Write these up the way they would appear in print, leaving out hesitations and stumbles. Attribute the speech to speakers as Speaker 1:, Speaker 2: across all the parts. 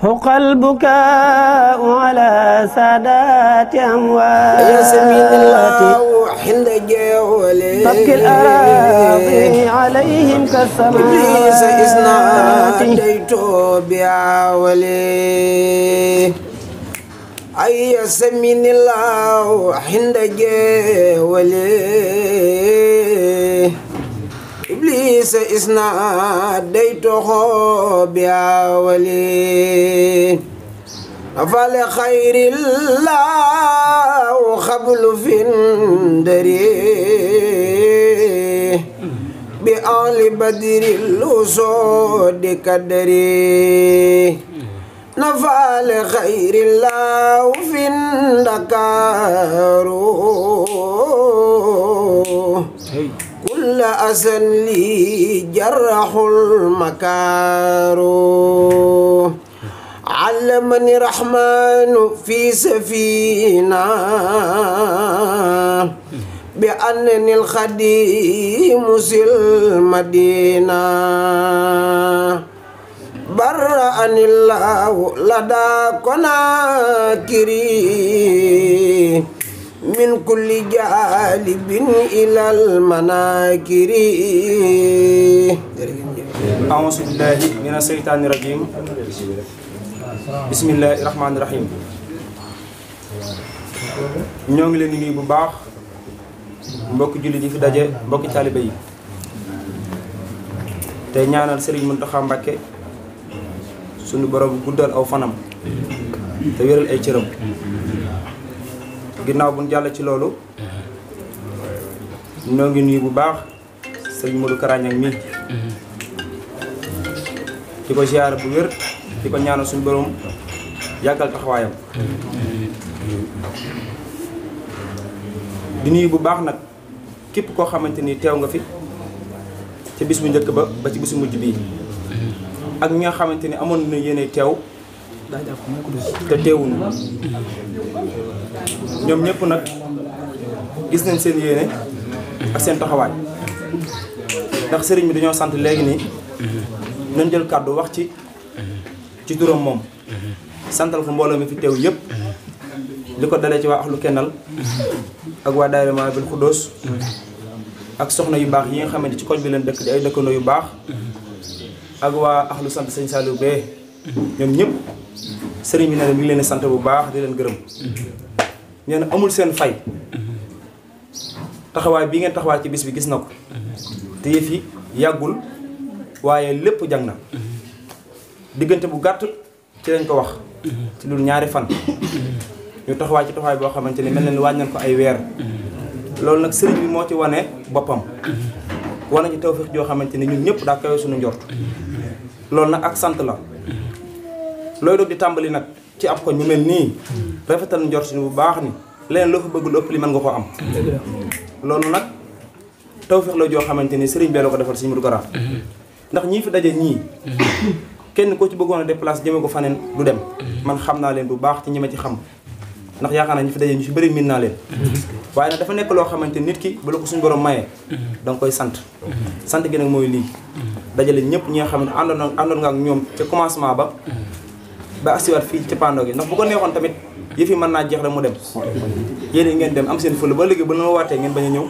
Speaker 1: حق البكاء على سادات أموات
Speaker 2: يسمي الله حين جولي
Speaker 1: تبكي الأراضي عليهم كالسماوات
Speaker 2: إبليس إذ ناديت بعولي أي يسمي الله حين جولي إبليس إذ ناديته بعولي فلخير الله خبل في الدري بآل بدر الأسود كدري نفع لخير الله في الدكار كل أسن لي جرح المكار علمني الرحمن في سفينة بأنني الخديم المدينة برأني الله لدى كناكري من كل جالب إلى المناكر.
Speaker 3: أعوذ بالله من الشيطان الرجيم. بسم الله الرحمن الرحيم. ñoo ngi leen di nuyu bu baax mbokk jullit yi fi daje mbokk taalibe yi tey ñaanal Serigne Mountakha Mbacké sunu borom guddal aw fanam te wéral ay cëram. ginnaaw bu ñu jàll ci loolu ñoo ngi nuyu bu baax Serigne Modou Karañang mi di ko ziyaara bu wér di ko ñaanal suñu borom yàggal taxawaayam. di nuyu bu baax nag képp koo xamante ni teew nga fi ci bis bu njëkk ba ci bisu mujj bii ak ñi nga xamante ni amoon na yéene teew te teewuñu ñoom ñëpp nag gis nañ seen yéene ak seen taxawaay ndax sëriñ bi dañoo sant léegi nii nañ jël kàddu wax ci turam moom santal ko mbooloo mi fi teew yëpp li ko dalee ci waa Ahlu Kennal ak waa daayira Mawahibou Khoudoss ak soxna yu baax yi nga xamante ci koñ bi leen dëkk di ay dëkkandoo yu baax ak waa Ahlu sant sëñ Saliou bee ñoom ñëpp sëriñ bi ne mi ngi leen sant bu baax di leen gërëm nee na amul seen fay taxawaay bii ngeen taxawaay ci bis bi gis na ko te yëf yi yàggul waaye lépp jàng na diggante bu gàtt ci lañ ko wax ci lu ñaari fan ñu taxawaay ci taxawaay boo xamante ni mel na ni wàññi nañ ko ay weer loolu nag sëriñ bi moo ci wane boppam wane ci tawfeex joo xamante ni ñun ñëpp daa kawe suñu njort loolu nag ak sant la looy doog di tàmbali nag ci ab koñ mu mel nii rafetal njort ni bu baax ni leneen loo fa bëgg lu ëpp li mën nga ko am loolu nag tawfeex la joo xamante ni sëriñ bee la ko defal Sëriñ Modou Kara ndax ñii fi daje ñii kenn koo ci bëggoon a déplacer jëme ko faneen du dem man xam naa leen bu baax ci ñi ma ci xam ndax yaakaar naa ñi fi daje ñu ci bëri miin naa leen waaye nag dafa nekk loo xamante nit ki bu la ko suñu borom mayee da nga koy sant sant gi nag mooy lii dajale ñëpp ñi nga xam ne àndoon nga ak ñoom ca commencement ba asiwaat fii ci pando gi ndax bu ko neexoon tamit yëf yi mën naa jeex rek mu dem yéen ngeen dem am seen fële ba léegi ba na ma waatee ngeen bañ a ñëw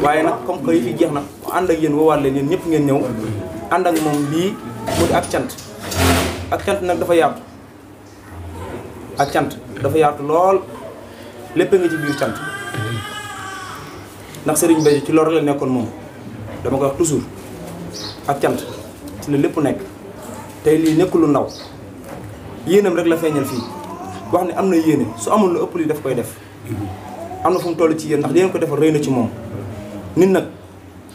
Speaker 3: waaye nag comme que yëf yi jeex na ànd ak yéen woowaat leen yéen ñëpp ngeen ñëw ànd ak moom lii mu di ak cant nag dafa yaatu ak cant dafa yaatu lool lépp nga ci biir cant ndax Serigne Béthio ci loolu la nekkoon moom dama koy wax toujours ak cant ci la lépp nekk tey lii nekkul lu ndaw yéenam rek la feeñal fii wax ne am na yéene su amul lu ëpp lii daf koy def am na fu mu toll ci yéen ndax li ngeen ko defal rëy na ci moom nit nag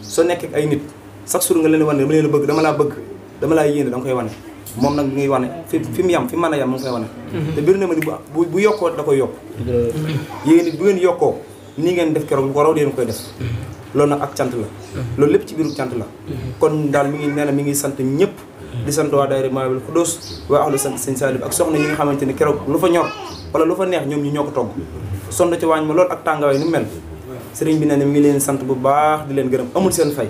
Speaker 3: soo nekk ak ay nit chaque jour nga leen wane dama leen bëgg dama laa bëgg dama laa yéene da nga koy wane moom nag mi ngi wane fi mu yam fi mën a yam mu ngi koy wane te biir na ma ni bu yokkoo da koy yokk yéen it bu ngeen yokkoo nii ngeen def keroog lu ko raw deen koy def loolu nag ak cant la loolu lépp ci biiru cant la kon daal mi ngi nee na mi ngi sant ñëpp di sant waa daayira Mawahibou Khoudoss waa Ahlu sant sëñ Saliou ak soxna yi nga xamante ni keroog lu fa ñor wala lu fa neex ñoom ñi ñoo ko togg sonn ci waañ ma loolu ak tàngawaay ni mu mel sëriñ bi nee na mi ngi leen sant bu baax di leen gërëm amul seen fay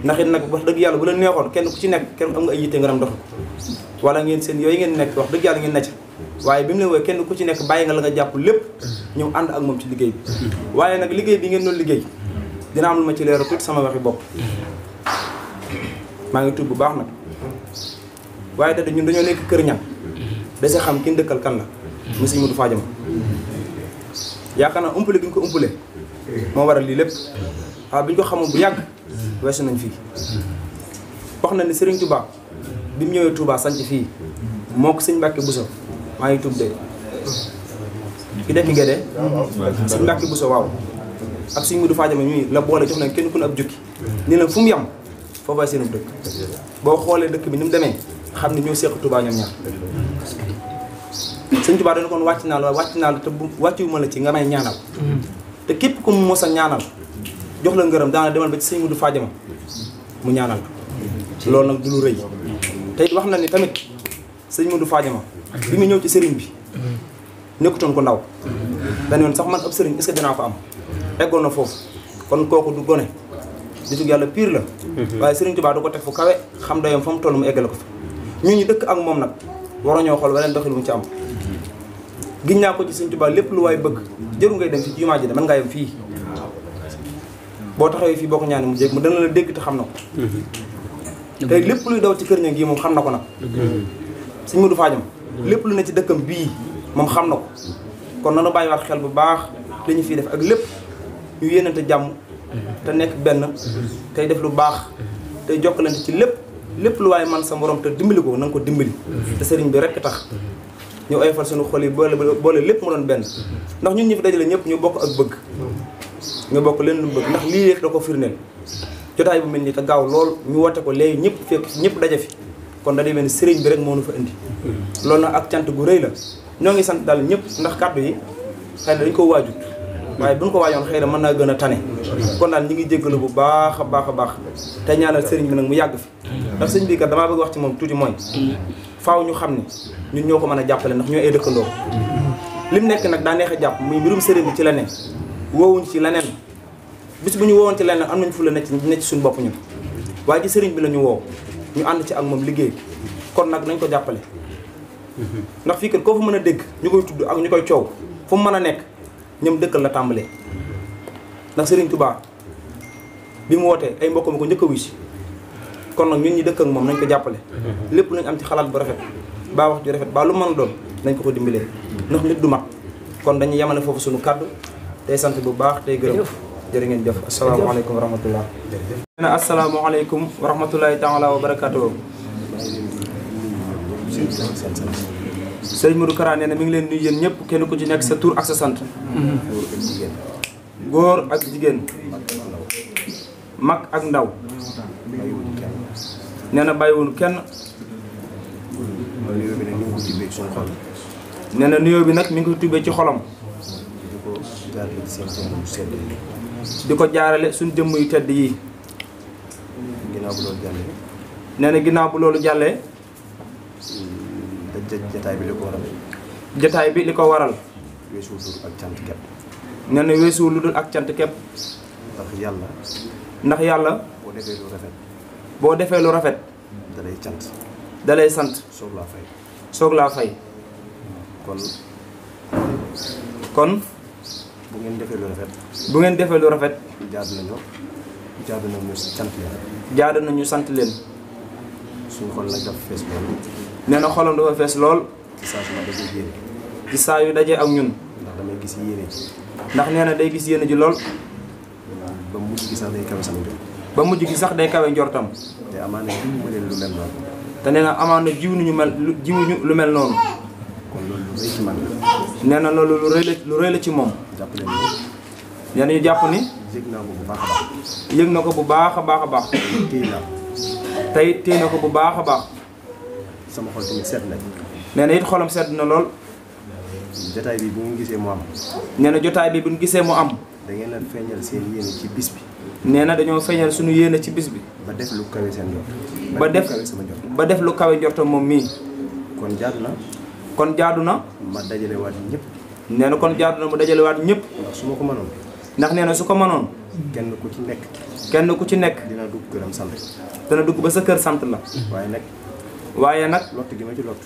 Speaker 3: ndax it nag wax dëgg yàlla bu leen neexoon kenn ku ci nekk kenn am nga ay yitte nga dem dox wala ngeen seen yooyu ngeen nekk wax dëgg yàlla ngeen necc waaye bi mu leen wooye kenn ku ci nekk bàyyi nga la nga jàpp lépp ñëw ànd ak moom ci liggéey bi waaye nag liggéey bi ngeen doon liggéey dina am lu ma ci leeral tuuti sama waxi bopp maa ngi tudd bu baax nag waaye te ñun dañoo nekk kër ñan dese xam ki dëkkal kan la mu Sëñ Modou Fadiama yaakaar naa umpale gi ñu ko umpale moo waral lii lépp waaw bi ñu ko xamoon bu yàgg weesu nañ fii wax na ni Serigne Touba bi mu ñëwee Touba sanc fii moo ko Sëñ Mbàkke Bousso maa ngi tudd de ki dekk ngee de Sëñ Mbàkke Bousso waaw ak Sëñ Modou Fadiama ñuy la boole jox leen kenn ku ne ab jukki ni leen fu mu yem foofay seen dëkk boo xoolee dëkk bi ni mu demee xam ne ñoo seq Touba ñoom ñaar Sëñ Touba dana kon wàcc naa la te bu wàcciwuma la ci nga may ñaanal te képp ku mu mos a ñaanal jox la ngërëm daana demal ba ci Sëñ Modou Fadiama mu ñaanal la loolu nag du lu rëy te it wax na ni tamit Sëñ Modou Fadiama bi mu ñëw ci sëriñ bi nekkutoon ko ndaw dañu woon sax man ab sëriñ est-ce que dinaa ko am eggoon na foofu kon kooku du gone nitu yàlla pire la waaye Sëriñ Touba du ko teg fu kawe xam dayoom fa mu toll mu eggale ko fa ñun ñu dëkk ak moom nag war ñoo xool weneen doxil mu ci am giñ naa ko ci Sëriñ Touba lépp lu waay bëgg jëru ngay dem ci jumaa ji de mën ngaa yem fii boo taxawee fii boo ko ñaanee mu jég mu dana la dégg te xam na ko te lépp luy daw ci kër ña gi moom xam na ko nag Sëñ Modou Fadiama lépp lu ne ci dëkkam bii moom xam na ko kon nanu bàyyiwaat xel bu baax li ñu fiy def ak lépp ñu yéenante jàmm te nekk benn tey def lu baax tey jokkalante ci lépp lu waaye man sa morom te dimbali ko na nga ko dimbali te sëriñ bi rekk tax ñu oyofal suñu xol yi boole lépp mu doon benn ndax ñun ñi fi dajale ñëpp ñu bokk ak bëgg ñu bokk leen lu bëgg ndax lii rek da ko firndeel jotaay bu mel nii te gaaw lool ñu woote ko léegi ñëpp fekk ñëpp daje fi kon da day mel ni sëriñ bi rek moo nu fa indi loolu nag ak cant gu rëy la ñoo ngi sant daal ñëpp ndax kàddu yi xëy na dañ ko waajut waaye buñ ko waajoon xëy na mën naa gën a tane kon daal ñi ngi jéggalu bu baax a baax te ñaanal sëriñ bi nag mu yàgg fi ndax sëriñ bi kat damaa bëgg wax ci moom tuuti mooy faaw ñu xam ne ñun ñoo ko mën a jàppale ndax ñoo ay dëkkandoo lim nekk nag daa neex a jàpp muy mbirum sëriñ bi ci leneen woowuñ ci leneen bis bu ñu woowoon ci leneen am nañ fu la nekk ci suñu bopp ñun waaye ci sëriñ bi la ñu woo ñu ànd ci ak moom liggéey kon nag nañ ko jàppale ndax fii kat koo fa mën a dégg ñu koy tudd ak ñu koy coow fu mu mën a nekk ñoom dëkkal la tàmbalee ndax Sëriñ Touba bi mu wootee ay mbokkam ko njëkk a wis kon nag ñun ñi dëkk ak moom nañ ko jàppale lépp nañ am ci xalaat bu rafet baa wax ju rafet baa lu mën a doon nañ ko dimbalee ndax nit du mat kon dañuy yemale foofu suñu kàddu tey sant bu baax tey gërëm jërë ngeen jëf asalaamaaleykum wa rahmatullah na asalaamaaleykum wa rahmatullahi taala wa barakatuh Sëriñ Modou Kara nee na mi ngi leen nuyu yéen ñëpp kenn ku ci nekk sa tur ak sa sant góor ak jigéen mag ak ndaw nee na bàyyiwul kenn nee na nuyoo bi nag mi ngi ko tibbee ci xolam di ko jaarale suñ jëmm yu tedd yi nee na ginnaaw bu loolu jàllee
Speaker 4: jataay bi li ko waral
Speaker 3: jataay bi li ko waral
Speaker 4: weesuwul lu dul ak cant kepp
Speaker 3: nee na weesuwul lu dul ak cant kepp ndax yàlla boo defee lu rafet dalay sant soog laa fay kon
Speaker 4: bu ngeen
Speaker 3: defee lu rafet
Speaker 4: jaadu nañu sant leen
Speaker 3: suñu xol nag dafa fees lool
Speaker 4: nee na xolam dafa fees lool
Speaker 3: ci saa yu dajee ak ñun
Speaker 4: ndax damay gis yéene ji
Speaker 3: ndax nee na day gis yéene ji lool
Speaker 4: ba mujj gi sax day kawe sama njort
Speaker 3: ba mujj gi sax day kawe njortam
Speaker 4: te amaana jiwu ma leen lu mel noonu
Speaker 3: te nee na amaana jiwuñu lu mel noonu
Speaker 4: kon loolu lu rëy ci man la
Speaker 3: nee na loolu lu rëy la ci moom
Speaker 4: jàpp leen ni
Speaker 3: nee na ñu jàpp ni
Speaker 4: yëg naa ko bu baax a baax
Speaker 3: yëg na ko bu baax a baax a baax
Speaker 4: téy naa
Speaker 3: tey téy na ko bu baax a baax
Speaker 4: sama xol tamit sedd na
Speaker 3: nee na it xolam sedd na lool
Speaker 4: jotaay bi bu ngeen gisee mu am
Speaker 3: nee na jotaay bi bu ñu gisee mu am
Speaker 4: da ngeen a feeñal seen yéene ci bis bi
Speaker 3: nee na dañoo feeñal suñu yéene ci bis bi
Speaker 4: ba def lu kawe seen njort
Speaker 3: ba def lu kawe njortam moom mii kon jaadu na
Speaker 4: ma dajale waat ñëpp
Speaker 3: nee na kon jaadu na mu dajale waat ñëpp
Speaker 4: ndax su ma ko mënoon
Speaker 3: ndax nee na su ko mënoon
Speaker 4: kenn ku ci nekk
Speaker 3: dina
Speaker 4: dina dugg këram sant
Speaker 3: dana dugg ba sa kër sant la waaye nag
Speaker 4: lott gi ma ci lott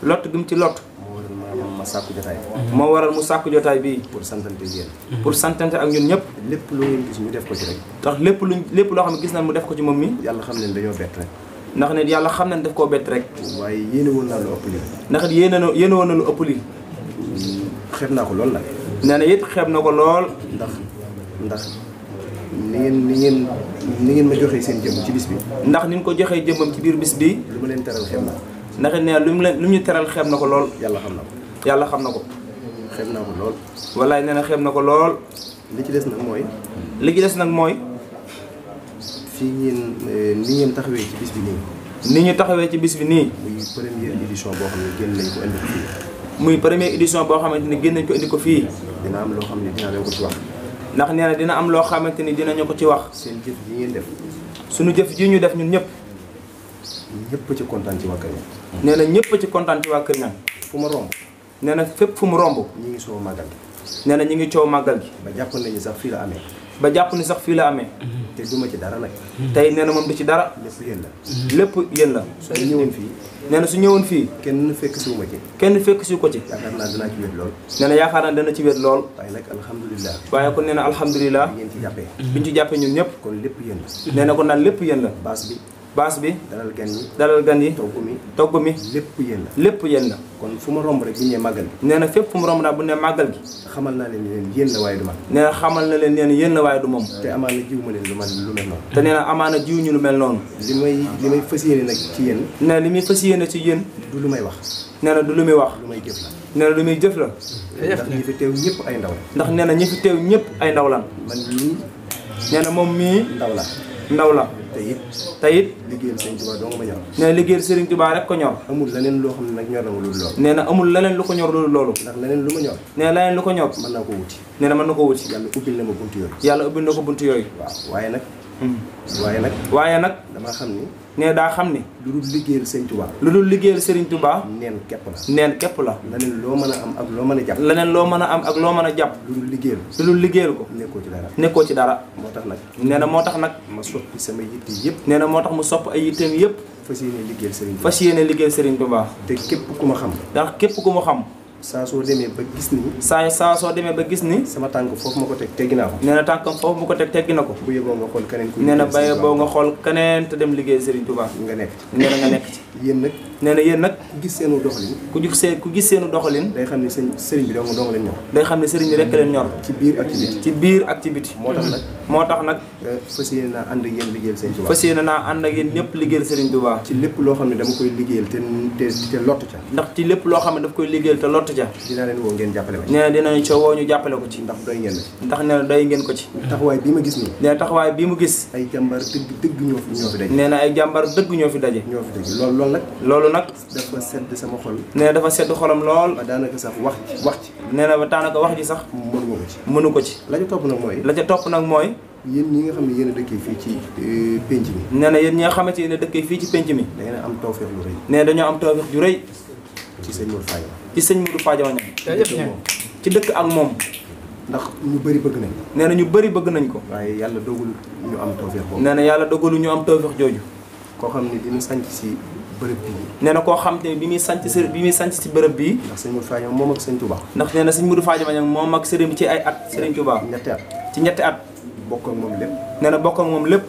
Speaker 3: lott gi mu ci lott
Speaker 4: moo waral ma sàkku jotaay
Speaker 3: moo waral mu sàkku jotaay bii
Speaker 4: pour santante yéen
Speaker 3: pour santante ak ñun ñëpp
Speaker 4: lépp lu ngeen gis ñu def ko ci rek
Speaker 3: ndax lépp loo xam ne gis nañ mu def ko ci moom mi
Speaker 4: yàlla xam ne dañoo bett rek
Speaker 3: ndax ne yàlla xam nañ daf koo bett rek
Speaker 4: waaye yéene woon naa lu ëpp lii
Speaker 3: ndax yéene woon na lu ëpp lii
Speaker 4: xeeb naa ko lool nag
Speaker 3: nee na it xeeb na ko lool
Speaker 4: ndax ni ngeen ma joxee seen jëm ci bis bi
Speaker 3: ndax ni ñu ko joxee jëmmam ci biir bis bi
Speaker 4: lu ma leen teral xeeb naa
Speaker 3: ndax it nee na lu ñu teral xeeb na ko lool
Speaker 4: yàlla xam na ko
Speaker 3: yàlla xam na ko
Speaker 4: xeeb naa ko lool
Speaker 3: wallaay nee na xeeb na ko lool
Speaker 4: li ci des nag mooy
Speaker 3: li ci des nag mooy
Speaker 4: fii ni ngeen taxawee ci bis bi nii
Speaker 3: ni ñu taxawee ci bis bi nii
Speaker 4: muy première édition boo xam ne génn nañ ko indi ko fii
Speaker 3: muy première édition boo xamante ni génn nañ ko indi ko fii
Speaker 4: dina am loo xam ne dinaa leen ko ci wax
Speaker 3: ndax nee na dina am loo xamante ni dinañu ko ci wax
Speaker 4: seen jëf yi ngeen def
Speaker 3: suñu jëf ji ñu def ñun ñëpp
Speaker 4: ñëpp ci kontaan ci waa Kër Niang
Speaker 3: nee na ñëpp ci kontaan ci waa Kër Niang
Speaker 4: fu ma romb
Speaker 3: nee na fépp fu mu romb
Speaker 4: ñi ngi soo màggal
Speaker 3: nee na ñu ngi coow màggal gi
Speaker 4: ba jàpp nañu sax fii la amee
Speaker 3: ba jàpp ni sax fii la amee
Speaker 4: te duma ci dara nag
Speaker 3: tey nee na moom du ci dara
Speaker 4: lépp yéen la
Speaker 3: lépp yéen la
Speaker 4: su ñu ñëwoon fii
Speaker 3: nee na su ñëwoon fii
Speaker 4: kenn fekk siwuma ci
Speaker 3: kenn fekk si ko ci
Speaker 4: yaakaar naa dinaa ci wéet lool
Speaker 3: nee na yaakaar naa dana ci wéet lool
Speaker 4: waaye nag alhamdulilah
Speaker 3: waaye kon nee na alhamdulilah
Speaker 4: ngeen ci jàppee
Speaker 3: biñ ci jàppee ñun ñëpp
Speaker 4: kon lépp yéen la
Speaker 3: nee na kon naan lépp yéen la
Speaker 4: baas bi
Speaker 3: bi
Speaker 4: dalal gan ñi
Speaker 3: dalal gan yi
Speaker 4: togg mi
Speaker 3: mi
Speaker 4: lépp yéen la
Speaker 3: lépp yéen la
Speaker 4: kon fu ma romb rek bu ñu nee màggal gi
Speaker 3: nee na fépp fu mu romb naa bu ne màggal gi
Speaker 4: xamal naa leen yéen la waaye du man
Speaker 3: nee na xamal na leen nee na yéen la waaye du moom
Speaker 4: te amaana jiw ma leen lu mel noonu
Speaker 3: te nee na amaana jiw ñu lu mel noonu
Speaker 4: li may fas yéene nag ci yéen
Speaker 3: nee na li muy fas yéene ci yéen
Speaker 4: du lu may wax
Speaker 3: nee na du lu muy wax
Speaker 4: lu may jëf la
Speaker 3: nee na lu muy jëf la
Speaker 4: ndax ñi fi teew ñëpp ay ndaw la
Speaker 3: ndax nee na ñi fi teew ñëpp ay ndaw lan
Speaker 4: man mii
Speaker 3: nee na moom mii
Speaker 4: ndaw la
Speaker 3: ndaw la
Speaker 4: te it
Speaker 3: te it
Speaker 4: liggéeyal Sëñ Tuubaa dong ma ñor
Speaker 3: nee na liggéeyal Serigne Touba rek ko ñor
Speaker 4: amul leneen loo xam ne nag ñor na ma loolu loolu
Speaker 3: nee na amul leneen lu ko ñor loolu
Speaker 4: ndax leneen lu ma ñor
Speaker 3: nee na leneen lu ko ñor
Speaker 4: mën naa ko wuti
Speaker 3: nee na mën na ko wuti
Speaker 4: yàlla ubbil na ma buntu yooyu
Speaker 3: yàlla ubbil na ko buntu yooyu
Speaker 4: waaw waaye nag
Speaker 3: waaye nag
Speaker 4: damaa xam ni
Speaker 3: nee daa xam ni
Speaker 4: lu dul liggéeyal Sëñ Tuubaa
Speaker 3: lu dul liggéeyal Serigne Touba
Speaker 4: neen képp la
Speaker 3: neen képp la
Speaker 4: leneen loo mën a am ak loo mën a jàpp
Speaker 3: leneen loo mën a am ak loo mën a jàpp
Speaker 4: lu dul liggéeyal
Speaker 3: lu dul liggéeyal ko
Speaker 4: nekkoo ci dara
Speaker 3: nekkoo ci dara
Speaker 4: moo tax nag
Speaker 3: nee na moo tax nag
Speaker 4: ma soppi sama yitte yëpp
Speaker 3: nee na moo tax mu sopp ay yitteem yëpp
Speaker 4: fas yéene liggéeyal Sëriñ Tuubaa
Speaker 3: fas yéene liggéeyal Serigne Touba
Speaker 4: te képp ku ma xam
Speaker 3: ndax képp ku mu xam
Speaker 4: saa soo demee ba gis ni
Speaker 3: saa soo demee ba gis ni
Speaker 4: sama tànk foofu ma ko teg teggi naa ko
Speaker 3: nee na tànkam foofu mu ko teggi na ko
Speaker 4: bu yeboo nga xool keneen ku
Speaker 3: nee na baye boo nga xool keneen te dem liggéeyal Serigne Touba
Speaker 4: nga nekk ci
Speaker 3: nee na nga nekk ci
Speaker 4: yéen nag
Speaker 3: nee na yéen nag
Speaker 4: ku gis seenu doxalin
Speaker 3: ku gis seenu doxalin
Speaker 4: day xam ne sëriñ bi dong leen ñor
Speaker 3: day xam ne sëriñ bi rekk leen ñor
Speaker 4: ci biir ak ci biti
Speaker 3: ci biir ak ci biti
Speaker 4: moo tax nag fas yéene naa ànd ak yéen liggéeyal Sëriñ Tuubaa
Speaker 3: fas yéene naa ànd ak yéen ñëpp liggéeyal Serigne Touba
Speaker 4: ci lépp loo xam ne dama koy liggéeyal te lott ca
Speaker 3: ndax ci lépp loo xam ne daf koy liggéeyal te lott ca
Speaker 4: dinaa leen woo ngeen jàppale ma ci
Speaker 3: nee na dinañu co woo ñu jàppale ko ci
Speaker 4: ndax doy ngeen ma ci
Speaker 3: ndax nee na doy ngeen ko ci
Speaker 4: taxawaay bii ma gis nii
Speaker 3: nee na taxawaay bii mu gis
Speaker 4: ay jàmbar dëgg ñoo fi daje
Speaker 3: nee na ay jàmbar dëgg ñoo fi daje
Speaker 4: loolu nag
Speaker 3: dafa
Speaker 4: sedd sama xol
Speaker 3: nee na dafa sedd xolam lool
Speaker 4: ba daanaka sax wax ci
Speaker 3: nee na ba daanaka wax ji sax mënu ko ci
Speaker 4: la ca topp nag mooy yéen ñi nga xam ne yéen a dëkkee fii ci pénc mi
Speaker 3: nee na yéen ñi nga xamante ne dëkkee fii ci pénc mi
Speaker 4: da ngeen a am tawfeex lu rëy
Speaker 3: nee dañoo am tawfeex ju rëy
Speaker 4: ci sëñ Modou Fadiama
Speaker 3: ci sëñ Modou Fadiama ñoom ci dëkk ak moom
Speaker 4: ndax ñu bëri bëgg nañ ko
Speaker 3: nee na ñu bëri bëgg nañ ko
Speaker 4: waaye yàlla dogul ñu am tawfeex boobu
Speaker 3: nee na yàlla dogalu ñu am tawfeex jooju
Speaker 4: koo xam ne dina sanc si bërëb bii
Speaker 3: nee na koo xam te bi muy sanc si bërëb bii
Speaker 4: ndax sëñ Modou Fadiama moom ak sëñ Touba
Speaker 3: ndax nee na sëñ Modou Fadiama ñoom moom ak sëriñ bi ci ay at sëriñ Touba ci ñetti at
Speaker 4: bokk ak moom lépp
Speaker 3: nee na bokk ak moom lépp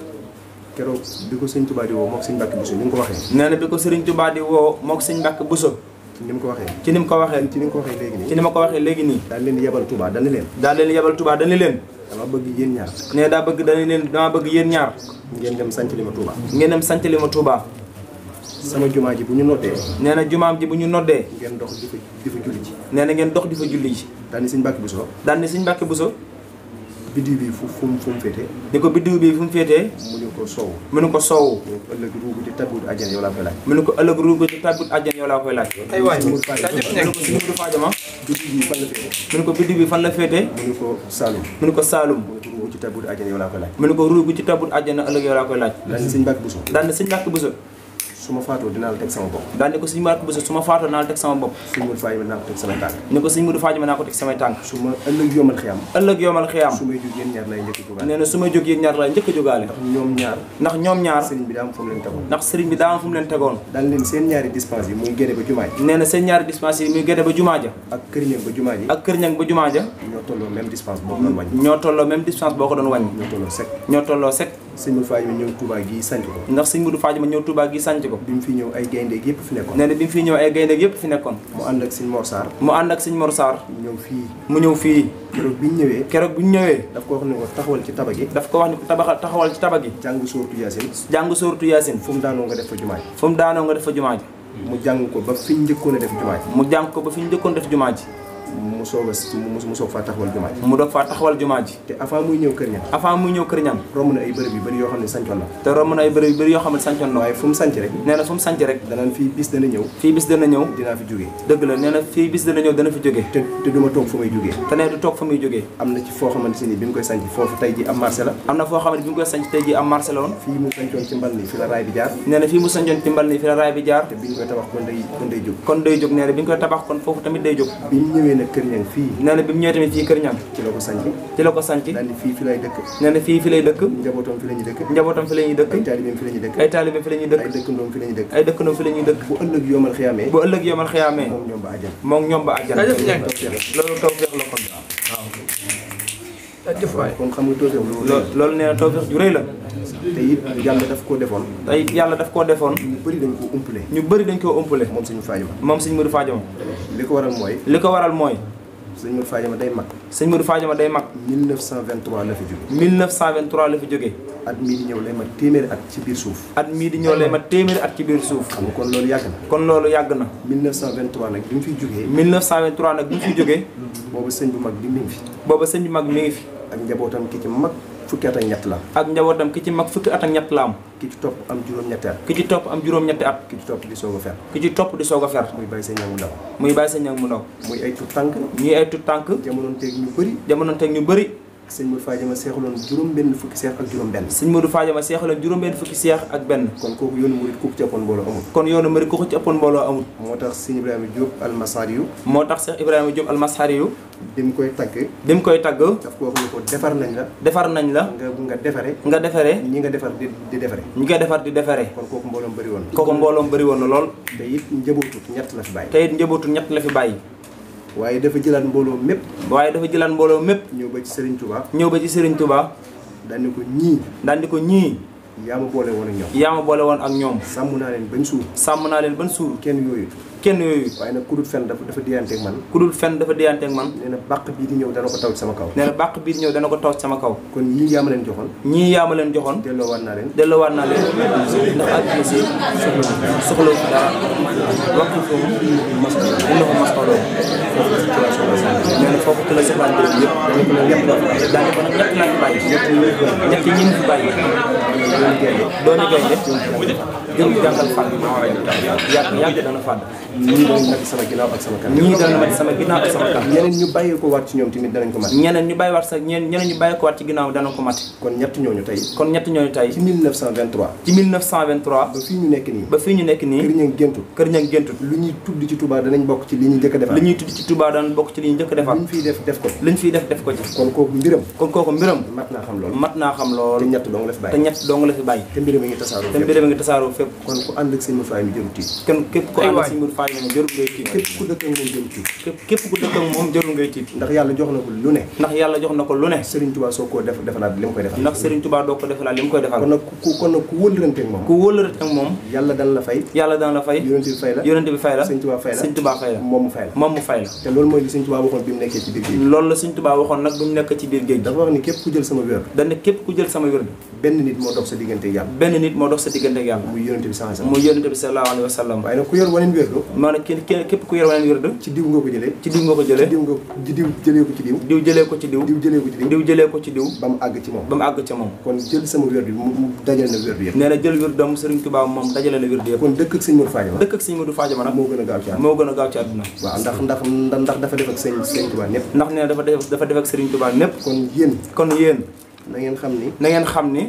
Speaker 4: keroog bi ko sëñ Touba di woo mook sëñ Mbàkke Bousso ni mu ko waxee
Speaker 3: nee na bi ko sëriñ Touba di woo mook sëñ Mbàkke Bousso
Speaker 4: ci ni mu ko waxee
Speaker 3: ci ni mu ko waxee
Speaker 4: léegi nii
Speaker 3: ci ni ma ko waxee léegi nii
Speaker 4: daal leen yebal Touba dana leen dama bëgg yéen ñaar
Speaker 3: nee daa bëgg dama bëgg yéen ñaar
Speaker 4: ngeen dem sanc li ma Touba
Speaker 3: ngeen dem sanc li ma Touba
Speaker 4: sama jumaa ji bu ñu noddee
Speaker 3: nee na jumaam ji bu ñu noddee
Speaker 4: ngeen dox di fa julli ji
Speaker 3: nee na ngeen dox di fa julli ji
Speaker 4: daal ni sëñ Mbàkke Bousso
Speaker 3: daal ni sëñ Mbàkke Bousso
Speaker 4: biddiw bi fu mu féete
Speaker 3: ni ko biddiw bi fu mu féetee
Speaker 4: mu ne ko soowu
Speaker 3: mu ne ko soowu
Speaker 4: ëllëg ruugu di tabbut àjjana yow laa koy laaj
Speaker 3: mu ne ko ëllëg ruugu di tabbut àjjana yow laa koy laaj
Speaker 1: ay waay
Speaker 3: mu ne ko sëñ Modou Fadiama
Speaker 4: biddiw bi fan la féete
Speaker 3: mu ne ko biddiw bi fan la féetee
Speaker 4: mu ne ko Saalum
Speaker 3: mu ne ko Saalum
Speaker 4: mu ne ko ruugu ci tabbut àjjana yow laa koy laaj
Speaker 3: mu ne ko ruugu ci tabbut àjjana ëllëg yow laa koy laaj
Speaker 4: daal ni sëñ Mbàkke Bousso
Speaker 3: daal ni sëñ Mbàkke Bousso
Speaker 4: su ma faatoo dinaa la teg sama bopp.
Speaker 3: daal ni ko sëñ Mbàkke Buso su ma faatoo naa la teg sama bopp.
Speaker 4: sëñ Modou Fadima naa ko teg samay tànk.
Speaker 3: ni ko sëñ Modou Fadima naa ko teg samay tànk.
Speaker 4: su ma ëllëg yomal xiyaam.
Speaker 3: ëllëg yomal xiyaam.
Speaker 4: su may jóg yéen ñaar lay njëkk a jógaale.
Speaker 3: nee na su ma jóg yéen ñaar lay njëkk a jógaale. ndax ñoom ñaar.
Speaker 4: sëriñ bi daa am fu mu leen tegoon.
Speaker 3: ndax sëriñ bi daa am fu mu leen tegoon.
Speaker 4: daan leen seen ñaari dispense yi muy génne ba jumaa ji.
Speaker 3: nee na seen ñaari dispense yi muy génne ba jumaa ja.
Speaker 4: ak kër ñang ba jumaa ji.
Speaker 3: ak kër ñang ba jumaa ja.
Speaker 4: ñoo tolloo même dispense boo ko doon wàññi.
Speaker 3: ñoo tolloo même dispense boo ko doon wàññi.
Speaker 4: ñoo tolloo sec.
Speaker 3: ñoo tolloo sec.
Speaker 4: sëñ Modou Fadima ñëw Touba gi sanc ko.
Speaker 3: ndax sëñ Modou Fadima ñëw Touba gi sanc ko.
Speaker 4: bi mu fi ñëw ay gayndeeg yëpp fi nekkoon.
Speaker 3: nee na bi mu fi ñëw ay gayndeeg yëpp fi nekkoon.
Speaker 4: mu ànd ak sëñ Mor Sarr.
Speaker 3: mu ànd ak sëñ Mor Sarr.
Speaker 4: ñëw fii.
Speaker 3: mu ñëw fii.
Speaker 4: keroog bi ñu ñëwee.
Speaker 3: keroog bi ñu ñëwee.
Speaker 4: daf ko wax ne ko taxawal ci taba gi.
Speaker 3: daf ko wax ni ko taxawal ci taba gi.
Speaker 4: jàng sóoratu Yaasin.
Speaker 3: jàng sóoratu Yaasin.
Speaker 4: fu mu daanoo nga def fa jumaa ji.
Speaker 3: fu mu daanoo nga def fa jumaa ji.
Speaker 4: mu jàng ko ba fi ñu njëkkoon a def jumaa ji.
Speaker 3: mu jàng ko ba fi ñu njëkkoon def jumaa ji.
Speaker 4: mu soog faa taxawal jumaa ji.
Speaker 3: mu doog faa taxawal jumaa ji.
Speaker 4: te avant muy ñëw kër ñan.
Speaker 3: avant muy ñëw kër ñan.
Speaker 4: romb na ay bërëb yu bëri yoo xam ne sancoon na.
Speaker 3: te romb na ay bërëb yu bëri yoo xam ne sancoon na.
Speaker 4: waaye fu mu sanc rek.
Speaker 3: nee na fu mu sanc rek.
Speaker 4: danaan fii bis dana ñëw.
Speaker 3: fii bis dana ñëw.
Speaker 4: dinaa fi jógee.
Speaker 3: dëgg la nee na fii bis dana ñëw dana fi jógee.
Speaker 4: te du ma toog fa may jógee.
Speaker 3: te nee du toog fa muy jógee.
Speaker 4: am na ci foo xamante ni bi ñu koy sanc foofu tey ji am marché la.
Speaker 3: am na foo xamante bi ñu koy sanc tey ji am marché la woon.
Speaker 4: fii mu sancoon ci mbal ni fi la raay bi jaar.
Speaker 3: nee na fii mu sancoon ci mbal ni fi la raay bi jaar.
Speaker 4: te bi ñu koy tabax kon day jóg.
Speaker 3: kon day jóg nee na bi ñu koy tabax kon foofu tamit day jóg.
Speaker 4: bi ñu ñëwee nag kër ñang fii.
Speaker 3: nee na bi mu ñëwee tamit fii kër ñang
Speaker 4: ci la ko sanc.
Speaker 3: ci la ko sanc.
Speaker 4: daal ni fii fi lay dëkk.
Speaker 3: nee na fii fi lay dëkk.
Speaker 4: njabootam fi la ñuy dëkk.
Speaker 3: njabootam fi la ñuy dëkk.
Speaker 4: ay taalibeem fi la ñuy dëkk.
Speaker 3: ay taalibeem fi la ñuy dëkk.
Speaker 4: ay dëkkandoom fi la ñuy dëkk.
Speaker 3: ay dëkkandoom fi la ñuy dëkk.
Speaker 4: bu ëllëg yomal xiyaamee.
Speaker 3: bu ëllëg yomal xiyaamee.
Speaker 4: moom ñoom ba àjjana.
Speaker 3: moom ñoom ba àjjana. loolu tawfeex la kon. waaw.
Speaker 4: kon xam nga tawfeex
Speaker 3: loolu nee na tawfeex ju rëy la.
Speaker 4: te it yàlla daf koo defoon.
Speaker 3: te it yàlla daf koo defoon.
Speaker 4: ñu bëri dañ koo umpale.
Speaker 3: ñu bëri dañ koo umpale.
Speaker 4: moom sëñ Fadima.
Speaker 3: moom sëñ Modou Fadima.
Speaker 4: li ko waral mooy.
Speaker 3: li ko waral mooy.
Speaker 4: sëñ Modou Fadima day mag.
Speaker 3: sëñ Modou Fadima day mag.
Speaker 4: 1923 la fi jóge.
Speaker 3: 1923 la fi jógee.
Speaker 4: at mii di ñëw lay mat téeméeri at ci biir suuf.
Speaker 3: at mii di ñëw lay mat téeméeri at ci biir suuf.
Speaker 4: xam nga kon loolu yàgg na.
Speaker 3: kon loolu yàgg na.
Speaker 4: 1923 nag bi mu fiy jógee.
Speaker 3: 1923 nag bi mu fiy jógee.
Speaker 4: boobu sëñ bu mag bi mi ngi fi.
Speaker 3: booba sëñ bu mag mi ngi fi.
Speaker 4: ak njabootam ki ci mag fukki at ak ñett la.
Speaker 3: ak njabootam ki ci mag fukki at ak ñett la am.
Speaker 4: ki ci topp am juróom-ñetti at.
Speaker 3: ki ci topp am juróom-ñetti at.
Speaker 4: ki ci topp di soog a fer.
Speaker 3: ki ci topp di soog a fer.
Speaker 4: muy bàyyi sa ñaŋ mu ndaw.
Speaker 3: muy bàyyi sa ñaŋ mu ndaw.
Speaker 4: muy ay tut tànk.
Speaker 3: ñii ay tut tànk.
Speaker 4: jamonoon teeg ñu bëri.
Speaker 3: jamonoon teeg ñu bëri.
Speaker 4: sëñ Modou Fadima seexaloon juróom-benn fukki seex ak juróom-benn.
Speaker 3: sëñ Modou Fadima seexaloon juróom-benn fukki seex ak benn.
Speaker 4: kon kooku yoonu murit ku ci ëppoon mbooloo amul.
Speaker 3: kon yoonu murit ku ci ëppoon mbooloo amul.
Speaker 4: moo tax sëñ Ibrahima Diop almasari yu.
Speaker 3: moo tax Cheikh Ibrahima Diop almasari yu.
Speaker 4: bi mu koy tagg.
Speaker 3: bi mu koy tagg.
Speaker 4: daf ko wax ni ko defar nañ la.
Speaker 3: defar nañ la.
Speaker 4: nga defare.
Speaker 3: nga defare.
Speaker 4: ñi nga defar di defare.
Speaker 3: ñi nga defar di defare.
Speaker 4: kon kooku mbooloom bëri woon.
Speaker 3: kooku mbooloom bëri woon na lool.
Speaker 4: te it njabootut ñett la fi bàyyi.
Speaker 3: te it njabootu ñett la fi bàyyi.
Speaker 4: waaye dafa jëlaat mbooloo mépp.
Speaker 3: waaye dafa jëlaat mbooloo mépp.
Speaker 4: ñëw ba ci Serigne Touba.
Speaker 3: ñëw ba ci Serigne Touba.
Speaker 4: daan ni ko ñii.
Speaker 3: daan di ko ñii.
Speaker 4: yaa ma boole woon ak ñoom.
Speaker 3: yaa ma boole woon ak ñoom.
Speaker 4: sàmm naa leen bañ suur.
Speaker 3: sàmm naa leen ban suur.
Speaker 4: kenn yooyu.
Speaker 3: kenn yooyu.
Speaker 4: waaye nag ku dul fen dafa diyanteeg man.
Speaker 3: ku dul fen dafa diyanteeg man.
Speaker 4: nee na bàq bii di ñëw dana ko taw ci sama kaw.
Speaker 3: nee na bàq bii di ñëw dana ko taw ci sama kaw.
Speaker 4: kon yii yaa ma leen joxoon.
Speaker 3: ñii yaa ma leen joxoon.
Speaker 4: delloowaat naa leen.
Speaker 3: delloowaat naa leen. ndax àdduna si soxla wu dara. waxtu foofu dina ko maskaloo. nee na foofu ci la soxlaa mbir yëpp. daanaka ko nag ñett laa fi bàyyi. ñett ñi mu fi bàyyi. dooni gaynde jëm jàngal fàdd. yàgg dana fàdd.
Speaker 4: ñii danañ mat sama ginnaaw ak sama kanam.
Speaker 3: ñii dana mat sama ginnaaw ak sama kanam.
Speaker 4: ñeneen ñu bàyyi ko waat ci ñoom tamit danañ ko mat.
Speaker 3: ñeneen ñu bàyyi waat sax ñeneen ñu bàyyi ko waat ci ginnaaw dana ko mat.
Speaker 4: kon ñett ñooñu tey.
Speaker 3: kon ñett ñooñu tey.
Speaker 4: ci 1923.
Speaker 3: ci 1923.
Speaker 4: ba fii ñu nekk nii.
Speaker 3: ba fii ñu nekk nii.
Speaker 4: kër ña géntut.
Speaker 3: kër ña géntut.
Speaker 4: lu ñuy tudd ci Touba danañ bokk ci li ñu njëkk a defar.
Speaker 3: li ñuy tudd ci Touba danañ bokk ci li ñu njëkk a defar.
Speaker 4: lu ñu fiy def ko ci.
Speaker 3: lu ñu fiy def ko ci.
Speaker 4: kon kooku mbiram.
Speaker 3: kon kooku mbiram.
Speaker 4: mat naa xam lool.
Speaker 3: mat naa xam lool.
Speaker 4: te ñett dong la fi bàyyi.
Speaker 3: te ñett dong la fi bàyyi.
Speaker 4: te mbiram a ngi tasaaroo
Speaker 3: fépp. te mbiram a ngi tasaaroo fépp.
Speaker 4: kon ku ànd ak sëñ Modou Fadima jëru tiit.
Speaker 3: kon képp ku ànd ak sëñ Modou Fadima jëru ngay tiit.
Speaker 4: képp ku dëkk ak moom jëru tiit.
Speaker 3: képp ku dëkk ak moom jëru ngay tiit.
Speaker 4: ndax yàlla jox na ko lu ne.
Speaker 3: ndax yàlla jox na ko lu ne.
Speaker 4: Serigne Touba soo koo defalaat li mu koy defal.
Speaker 3: ndax Serigne Touba doo ko defalaat li mu koy defal.
Speaker 4: kon nag ku wëllërante ak moom.
Speaker 3: ku wëllërante ak moom.
Speaker 4: yàlla dana la fay.
Speaker 3: yàlla dana la fay.
Speaker 4: yonent bi fay la.
Speaker 3: yonent bi fay la.
Speaker 4: Serigne Touba fay la.
Speaker 3: Serigne Touba fay la.
Speaker 4: moom mu fay la.
Speaker 3: moom mu fay la.
Speaker 4: te loolu mooy li Serigne Touba waxoon bi mu nekkee ci biir géej.
Speaker 3: loolu la Serigne Touba waxoon nag bi mu nekk ci biir géej.
Speaker 4: dafa wax ni képp ku jël sama wér.
Speaker 3: dañ ne képp ku jël sama wér.
Speaker 4: benn nit moo dox sa diggante ak yàlla.
Speaker 3: benn nit moo dox sa diggante ak yàlla.
Speaker 4: muy yonent bi sallallahu alayhi wasallam.
Speaker 3: muy yonent bi sallallahu alayhi wasallam.
Speaker 4: waaye nag ku yor waneen wér.
Speaker 3: maanaam képp ku yor waneen wér.
Speaker 4: ci diw nga ko jëlee.
Speaker 3: ci diw nga ko jëlee.
Speaker 4: diw jëlee ko ci diw.
Speaker 3: diw jëlee ko ci diw.
Speaker 4: diw jëlee ko ci diw.
Speaker 3: diw jëlee ko ci diw.
Speaker 4: ba mu àgg ci moom.
Speaker 3: ba mu àgg ci moom.
Speaker 4: kon jël sama wér bi mu dajale na wér bi yëpp.
Speaker 3: nee na jël wér doomu Serigne Touba moom dajale na wér bi yëpp.
Speaker 4: kon dëkk ak sëñ Modou Fadima.
Speaker 3: dëkk ak sëñ Modou Fadima nag
Speaker 4: moo gën a gaaw ci àdduna.
Speaker 3: moo gën a gaaw ci àdduna.
Speaker 4: waaw ndax dafa def ak sëñ Touba népp.
Speaker 3: ndax nee na dafa def ak Serigne Touba népp.
Speaker 4: kon yéen.
Speaker 3: kon yéen.
Speaker 4: na ngeen xam ni.
Speaker 3: na ngeen xam ni.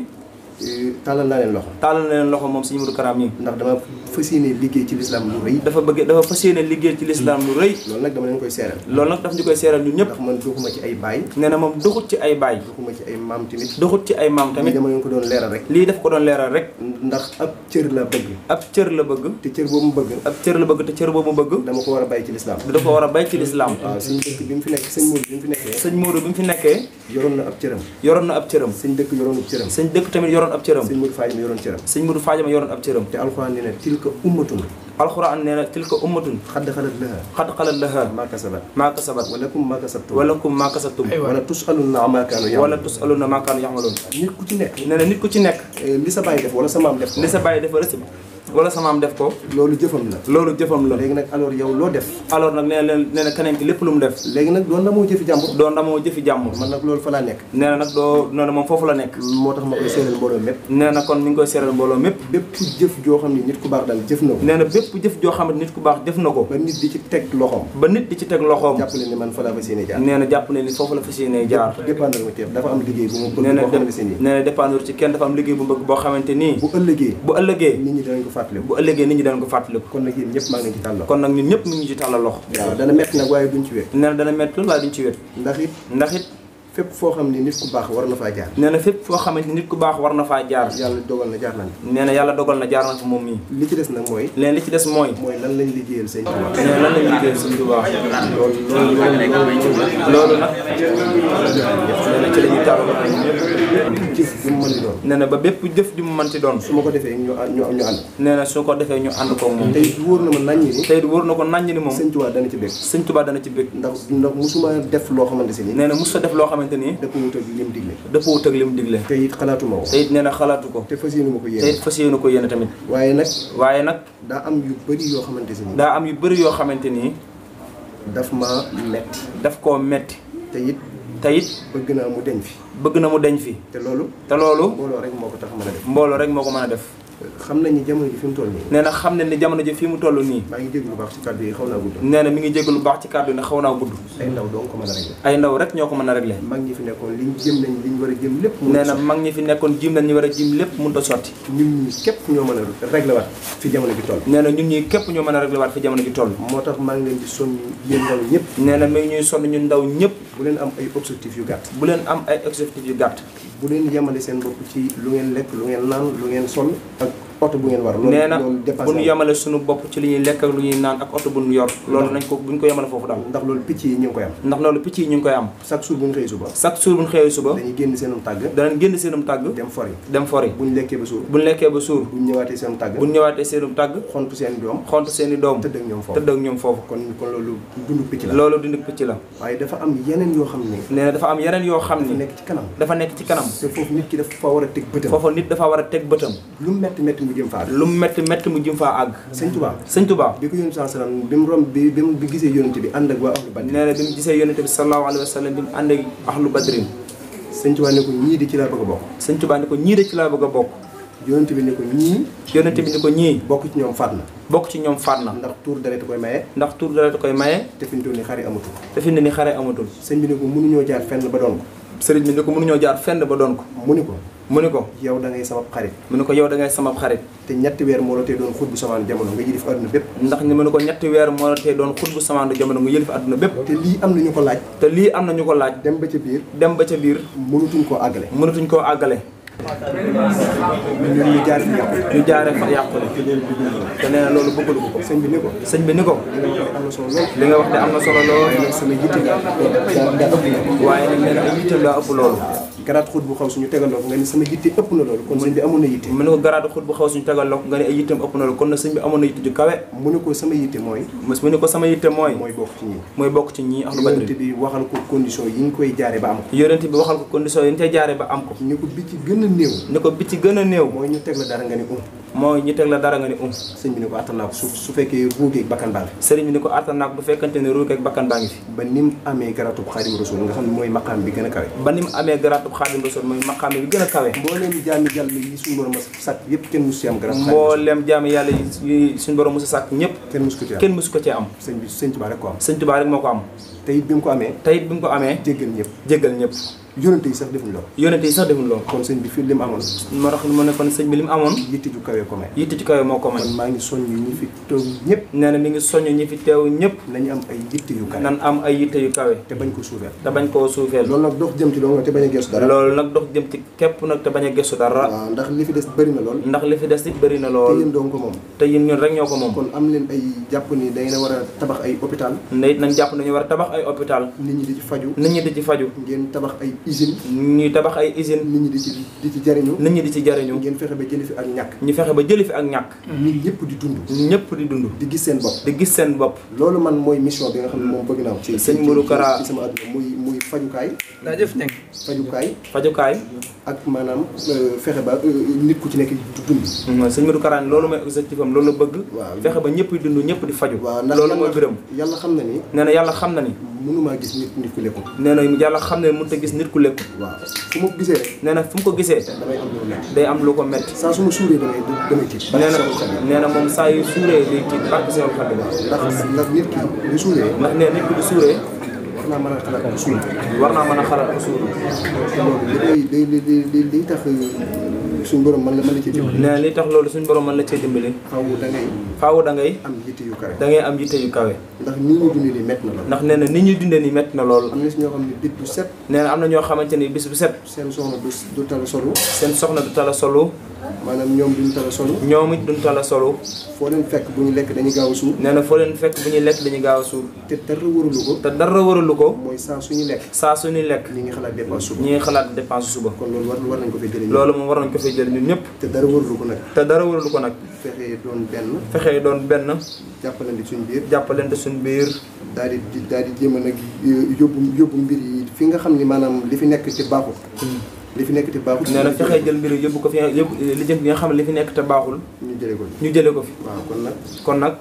Speaker 4: tàllal naa leen loxo.
Speaker 3: tàllal na leen loxo moom sëñ Modou Kara mi.
Speaker 4: ndax dama fas yéene liggéey ci lislaam lu rëy.
Speaker 3: dafa fas yéene liggéey ci lislaam lu rëy.
Speaker 4: loolu nag dama leen koy seeral.
Speaker 3: loolu nag daf ñu koy seeral ñun ñëpp.
Speaker 4: ndax man doxuma ci ay baay.
Speaker 3: nee na moom doxut ci ay baay.
Speaker 4: doxuma ci ay maam tamit.
Speaker 3: doxut ci ay maam tamit.
Speaker 4: lii dama leen ko doon leeral rek.
Speaker 3: lii daf ko doon leeral rek.
Speaker 4: ndax ab cër la bëgg.
Speaker 3: ab cër la bëgg.
Speaker 4: te cër boobu mu bëgg.
Speaker 3: ab cër la bëgg te cër boobu mu bëgg.
Speaker 4: dama ko war a bàyyi ci lislaam.
Speaker 3: dafa war a bay ci lislaam.
Speaker 4: waaw suñu dëkk bi mu fi nekk sëñ Modou bi mu fi nekkee.
Speaker 3: sëñ Modou bi mu fi nekkee.
Speaker 4: yoroon na ab cëram.
Speaker 3: yoroon na ab cëram.
Speaker 4: sëñ dëkk yoroon ab cëram.
Speaker 3: sëñ dëkk tamit yoroon ab cëram.
Speaker 4: sëñ Modou Fadjama yoroon cëram.
Speaker 3: sëñ Modou Fadjama yoroon ab cëram.
Speaker 4: te alxuraan nee na tilka ummatun.
Speaker 3: alxuraan nee na tilka ummatun.
Speaker 4: xadd xalat laha.
Speaker 3: xad xalat laha.
Speaker 4: maa kasabat.
Speaker 3: maa kasabat.
Speaker 4: walakum maa kasabtum.
Speaker 3: walakum maa kasabtum.
Speaker 4: wala tusaluna ammaa kaanu ya'maluun.
Speaker 3: wala tusaluna maa kaanu ya'maluun.
Speaker 4: nit ku ci nekk.
Speaker 3: nee na nit ku ci nekk.
Speaker 4: li sa baay def wala sa maam def ko.
Speaker 3: li sa bàyyi dafa rësib wala sa maam def ko.
Speaker 4: loolu jëfam la.
Speaker 3: loolu jëfam la.
Speaker 4: léegi nag alors yow loo def.
Speaker 3: alors nag nee na keneen ki lépp lu mu def.
Speaker 4: léegi nag doon na moo jëfi jàmbur.
Speaker 3: doon ndamoo jëfi jàmbur.
Speaker 4: man nag loolu fa laa nekk.
Speaker 3: nee na nag doo noonu moom foofu la nekk.
Speaker 4: moo tax ma koy seeral mbooloo mépp.
Speaker 3: nee na kon mi ngi koy seeral mbooloo mépp.
Speaker 4: bépp jëf joo xam ne nit ku baax daal jëf na ko.
Speaker 3: nee na bépp jëf joo xam ne nit ku baax jëf na ko.
Speaker 4: ba nit di ci teg loxoom.
Speaker 3: ba nit di ci teg loxoom.
Speaker 4: jàppale ni man fa laa fas yéene jaar.
Speaker 3: nee na jàpp ne ni foofu la fas yéene jaar.
Speaker 4: dépendre ma teef dafa am liggéey bu ma bëgg
Speaker 3: nee na
Speaker 4: boo xamante ne
Speaker 3: nee na dépendre ci kenn dafa am liggéey bu bëgg boo xamante nii.
Speaker 4: bu ëllëgee.
Speaker 3: bu ëllëgee.
Speaker 4: nit ñi danañ ko fàttaliku.
Speaker 3: bu ëllëgee nit ñi dañ ko fàttaliku.
Speaker 4: kon nag yéen ñëpp maa ngi leen ci tàllal.
Speaker 3: kon nag ñun ñëpp ñu ngi ci tàllal loxo.
Speaker 4: waaw dana métti nag waaye duñ ci wér.
Speaker 3: nee na dana métti loolu waaye duñ ci wét.
Speaker 4: ndax it
Speaker 3: fépp
Speaker 4: foo xam ne nit ku baax war na faa jaar.
Speaker 3: nee na fépp foo xamante nit ku baax war na faa jaar.
Speaker 4: yàlla dogal na jaar nañ.
Speaker 3: nee na yàlla dogal na jaar na fa moom mii.
Speaker 4: li ci des nag mooy.
Speaker 3: leen li ci des mooy.
Speaker 4: mooy lan lañ liggéeyal sëñ Tuubaa.
Speaker 3: nee na lan lañ liggéeyal sëñ Tuubaa. loolu nag. nee na ci la ñuy tàllal
Speaker 4: jëf bu mu mën di doon.
Speaker 3: nee na ba bépp jëf ju mu mënti doon.
Speaker 4: su ma ko defee ñu ànd.
Speaker 3: nee na su ko defee ñu ànd koog moom.
Speaker 4: tey wóor na ma naññi ni.
Speaker 3: tey wóor na ko naññ ni moom.
Speaker 4: sëñ Tuubaa dana ci bëgg.
Speaker 3: sëñ Tuubaa dana ci bëgg.
Speaker 4: ndax musuma def loo xamante si ni.
Speaker 3: nee na musu def loo xamante ni.
Speaker 4: dëpp mu tëgg lim digle.
Speaker 3: dëpp wut ak li mu digle.
Speaker 4: te it xalaatuma ko.
Speaker 3: te it nee na xalaatu ko.
Speaker 4: te fas yéene ma ko
Speaker 3: te
Speaker 4: yéene.
Speaker 3: it fas yéene ko yéene tamit.
Speaker 4: waaye nag daa am yu bëri yoo xamante si ni.
Speaker 3: daa am yu bëri yoo xamante ni.
Speaker 4: daf ma metti.
Speaker 3: daf koo metti.
Speaker 4: te it bëgg naa mu deñ fi.
Speaker 3: bëgg na mu deñ fi.
Speaker 4: te loolu. mbooloo rek moo ko tax mën a def.
Speaker 3: mbooloo rek moo ko mën a def.
Speaker 4: xam nañ ni jamono ji fi mu toll nii.
Speaker 3: nee na xam ne ni jamono ji fi mu toll nii.
Speaker 4: maa ngi jégg lu baax ci kàddu yi xaw naa gudd.
Speaker 3: nee na mi ngi jégg lu baax ci kàddu yi ne xaw naa gudd.
Speaker 4: ay ndaw doo ko mën a régler.
Speaker 3: ay ndaw rek ñoo ko mën a régler.
Speaker 4: mag ñi fi nekkoon liñ jëm nañ liñ war a jëm lépp.
Speaker 3: nee na mag ñi fi nekkoon jim nañ ñu war a jim lépp mënut a sotti.
Speaker 4: ñun ñi képp ñoo mën a régler waat fi jamono ji toll.
Speaker 3: nee na ñun ñi képp ñoo mën a régler waat fi jamono ji toll.
Speaker 4: moo tax maa ngi leen di sonn yéen ndaw ñëpp.
Speaker 3: nee na mi ngi ñuy sonn ñun ndaw ñëpp.
Speaker 4: bu leen am ay objectif yu gàtt.
Speaker 3: bu leen am ay objectif yu gàtt.
Speaker 4: bu leen yemale seen bopp ci lu ngeen lekk lu ngeen naan lu ngeen sol ak oto bu ngeen war.
Speaker 3: nee na bu ñu yemale suñu bopp ci li ñuy lekk ak lu ñuy naan ak oto bu ñu yor. loolu nañ ko bu ñu ko yemale foofu daal.
Speaker 4: ndax loolu picc yi ñu ngi koy am.
Speaker 3: ndax loolu picc yi ñu ngi koy am.
Speaker 4: chaque jour bu ñu xëyee suba.
Speaker 3: chaque jour bu ñu xëyee suba.
Speaker 4: dañuy génn seenum tàgg.
Speaker 3: danañ génn seenum tàgg. dem fori.
Speaker 4: bu ñu lekkee ba suur.
Speaker 3: bu ñu lekkee ba suur.
Speaker 4: bu ñu ñëwaatee seenum tàgg.
Speaker 3: bu ñu ñëwaatee seenum tàgg.
Speaker 4: xontu seen doom.
Speaker 3: xontu seen i doom.
Speaker 4: tëdd ak ñoom foofu. kon loolu dundu picc la.
Speaker 3: loolu dundu picc la.
Speaker 4: waaye dafa am yeneen yoo xam ne.
Speaker 3: nee na dafa am yeneen yoo xam ne.
Speaker 4: nekk ci kanam.
Speaker 3: dafa nekk ci kanam.
Speaker 4: te foofu nit ki dafa war a teg bëtam.
Speaker 3: foofu nit dafa war a teg bëtam.
Speaker 4: lu metti metti mu jëm faa.
Speaker 3: lu metti metti mu jëm faa àgg. sëñ Tuubaa
Speaker 4: bi ko yónni sallam bi mu romb bi bi gisee yónnante bi ànd ak waa ahlu badrin.
Speaker 3: nee na bi mu gisee yónnante bi sallallahu alayhi wa sallam bi mu ànd ak ahlu badrin.
Speaker 4: sëñ Tuubaa ne ko ñii de ci laa bëgg a bokk.
Speaker 3: sëñ Tuubaa ne ko ñii de ci laa bëgg a bokk.
Speaker 4: yónnante bi ne ko ñii.
Speaker 3: yónnante bi ne ko ñii.
Speaker 4: bokk ci ñoom faat na.
Speaker 3: bokk ci ñoom faat na.
Speaker 4: ndax tuur deret koy maye.
Speaker 3: ndax tuur deret koy maye.
Speaker 4: te fi ñu toll nii xare amatul.
Speaker 3: te fi mu ne nii xare amatul.
Speaker 4: sëñ bi ne ko mënuñoo jaar fenn ba doon ko.
Speaker 3: sëriñ bi ne ko mënuñoo jaar fenn ba doon ko. mu ni ko
Speaker 4: yow da ngay sama xarit.
Speaker 3: mu ni ko yow da ngay sama xarit.
Speaker 4: te ñetti weer moo la tee doon xut bu samaan jamono nga yilif àdduna bépp.
Speaker 3: ndax ni mu ni ko ñetti weer moo la tee doon xut bu samaan jamono nga yilif àdduna bépp.
Speaker 4: te lii am na ñu ko laaj. dem ba ca biir. mënutuñ koo àggale. ñun ñu jaaree fa yàqule. te nee na loolu bëggalu ko. sëñ bi ni ko. li nga wax de am na solo lool. waaye nag nee na ay yitte daa ëpp loolu. garaat xut bu xaw suñu tegaloo ko nga ni sama yitte ëpp na loolu kon sëñ bi amoon na yitte.
Speaker 3: mu ne ko garaat xut bu xaw suñu tegaloo ko nga ni ay yitteem ëpp na loolu kon na sëñ bi amoon na yitte ju kawe.
Speaker 4: mu ne ko sama yitte mooy.
Speaker 3: mooy bokk ci ñii ahlu badri.
Speaker 4: yonent bi waxal ko condition yi ñu koy jaare ba am ko.
Speaker 3: yonent bi waxal ko condition yi ñu koy jaare ba am ko.
Speaker 4: ni ko bi ci gën a néew. mooy ñu teg la dara nga ni sëñ bi ni ko attan naa ko su fekkee ruugeeg bakkan baa ngi fi.
Speaker 3: sëriñ bi ni ko attan naa ko bu fekkante ne ruugeeg bakkan baa ngi fi.
Speaker 4: ba ni mu amee garaatub Xaadimu Rasuul nga xam ne mooy maqaam bi gën a kawe.
Speaker 3: Xaadimu Rasuul mooy maqaam bi gën a kawe.
Speaker 4: mbooleem jaami yàlla yi suñu borom sàkk yëpp kenn musu ci am garab.
Speaker 3: mbooleem jaami yàlla yi suñu borom musu sàkk ñëpp. kenn musu ko ci am.
Speaker 4: sëñ Tuubaa rek ko am.
Speaker 3: sëñ Tuubaa rek moo ko am.
Speaker 4: te it bi mu ko amee.
Speaker 3: jéggal ñëpp.
Speaker 4: yonente yi sax defuñ lool.
Speaker 3: yonente yi sax defuñ lool.
Speaker 4: kon sëñ bi fii li mu amoon.
Speaker 3: moo tax mu ne kon sëñ bi li mu amoon.
Speaker 4: yitte ju kawe ko may.
Speaker 3: yitte ju kawe moo ko may.
Speaker 4: kon maa ngi soññ ñi fi teew ñëpp.
Speaker 3: nee na mi ngi soññ ñi fi teew ñëpp.
Speaker 4: nañu am ay yitte yu kawe.
Speaker 3: nan am ay yitte yu kawe.
Speaker 4: te bañ ko suufeel.
Speaker 3: te bañ koo suufeel.
Speaker 4: loolu nag dox jëm ci loolu te bañ a gestu dara.
Speaker 3: loolu nag dox jëm ci képp nag te bañ a gestu dara.
Speaker 4: waaw ndax li fi des bëri na lool.
Speaker 3: ndax li fi des it bëri na lool.
Speaker 4: te yéen doon ko moom.
Speaker 3: te yéen ñun rek ñoo ko moom.
Speaker 4: kon am leen ay jàpp ni da ngeen a war a tabax ay hôpital.
Speaker 3: ne it nañ jàpp nañu war a tabax ay hôpital.
Speaker 4: nit ñi di ci faju.
Speaker 3: nit ñi di ci faju.
Speaker 4: ngeen tabax ay usine.
Speaker 3: ñuy tabax ay usine.
Speaker 4: nit ñi di ci jariñu.
Speaker 3: nit ñi di ci jariñu.
Speaker 4: ngeen fexe ba jëli fi ak ñàkk.
Speaker 3: ñu fexe ba jëli fi ak ñàkk.
Speaker 4: nit ñëpp di dund.
Speaker 3: ñëpp di dund.
Speaker 4: di gis seen bopp.
Speaker 3: di gis seen bopp.
Speaker 4: loolu man mooy mission bi nga xam ne moom bëgg naa ci
Speaker 3: sëñ Modou Kara
Speaker 4: ci sama àdduna muy fajukaay.
Speaker 1: jaajëf nekk.
Speaker 3: fajukaay.
Speaker 4: ak maanaam fexe ba nit ku ci nekk du dund.
Speaker 3: sëñ Modou Kara loolu mooy objectif am loolu la bëgg.
Speaker 4: waaw
Speaker 3: fexe ba ñëpp di dund ñëpp di faju.
Speaker 4: waaw ndax
Speaker 3: loolu mooy biram.
Speaker 4: yàlla xam na ni.
Speaker 3: nee na yàlla xam na ni.
Speaker 4: mënumaa gis nit ku lekku.
Speaker 3: nee na yàlla xam ne mënut a gis nit ku lekk.
Speaker 4: waaw fu ma ko gisee rek.
Speaker 3: nee na fu mu ko gisee.
Speaker 4: damay am lu metti.
Speaker 3: day am lu ko metti.
Speaker 4: saa su ma suuree damay tiit.
Speaker 3: nee na moom saa yu suuree day tiit barke Seexul Xadiim.
Speaker 4: ndax nit ki du suuree.
Speaker 3: ndax nee nit ki du suuree.
Speaker 4: war naa mën a xalaat bu suur.
Speaker 3: war naa mën a xalaat bu suur.
Speaker 4: loolu li tax suñu borom mën la cee dimbali.
Speaker 3: nee li tax loolu suñu borom mën la cee dimbali.
Speaker 4: faaw da ngay.
Speaker 3: da ngay
Speaker 4: am yitte yu kawe.
Speaker 3: da ngay am yitte yu kawe.
Speaker 4: ndax nii ñu dundee nii métti na lool.
Speaker 3: ndax nee na ni ñuy dundee nii métti na lool.
Speaker 4: am na si ñoo xam ne bés bu set.
Speaker 3: nee na am na ñoo xamante ni bis bu set.
Speaker 4: seen soxna du tala solu.
Speaker 3: seen soxna du tala solu.
Speaker 4: maanaam ñoom duñ tala solu.
Speaker 3: ñoom it duñ tala solu.
Speaker 4: foo leen fekk bu ñu lekk dañuy gaaw a suur.
Speaker 3: nee na foo leen fekk bu ñuy lekk dañuy gaaw a suur.
Speaker 4: te dara waralu ko.
Speaker 3: te dara waralu ko.
Speaker 4: mooy saa suñu lekk.
Speaker 3: saa suñuy lekk.
Speaker 4: ñi ngi xalaat dépense suba.
Speaker 3: ñi ngi xalaat dépense suba.
Speaker 4: kon loolu war nañ ko fay jëlee.
Speaker 3: loolu moom war nañ ko fay jëlee ñun ñëpp.
Speaker 4: te dara waralu ko nag.
Speaker 3: te dara waralu ko nag.
Speaker 4: fexee doon benn.
Speaker 3: fexee doon benn.
Speaker 4: jàppalante suñu biir.
Speaker 3: jàppalante suñu biir.
Speaker 4: daal di jéem a nag yóbbu mbir yi fi nga xam ni maanaam li fi nekk te baaxul. li fi nekk te baaxul.
Speaker 3: nee na fexee jël mbir yóbbu ko fi yóbbu li jëm bi nga xam ne li fi nekk te baaxul.
Speaker 4: ñu jëlee ko fi.
Speaker 3: ñu jëlee ko fi.
Speaker 4: waaw
Speaker 3: kon nag.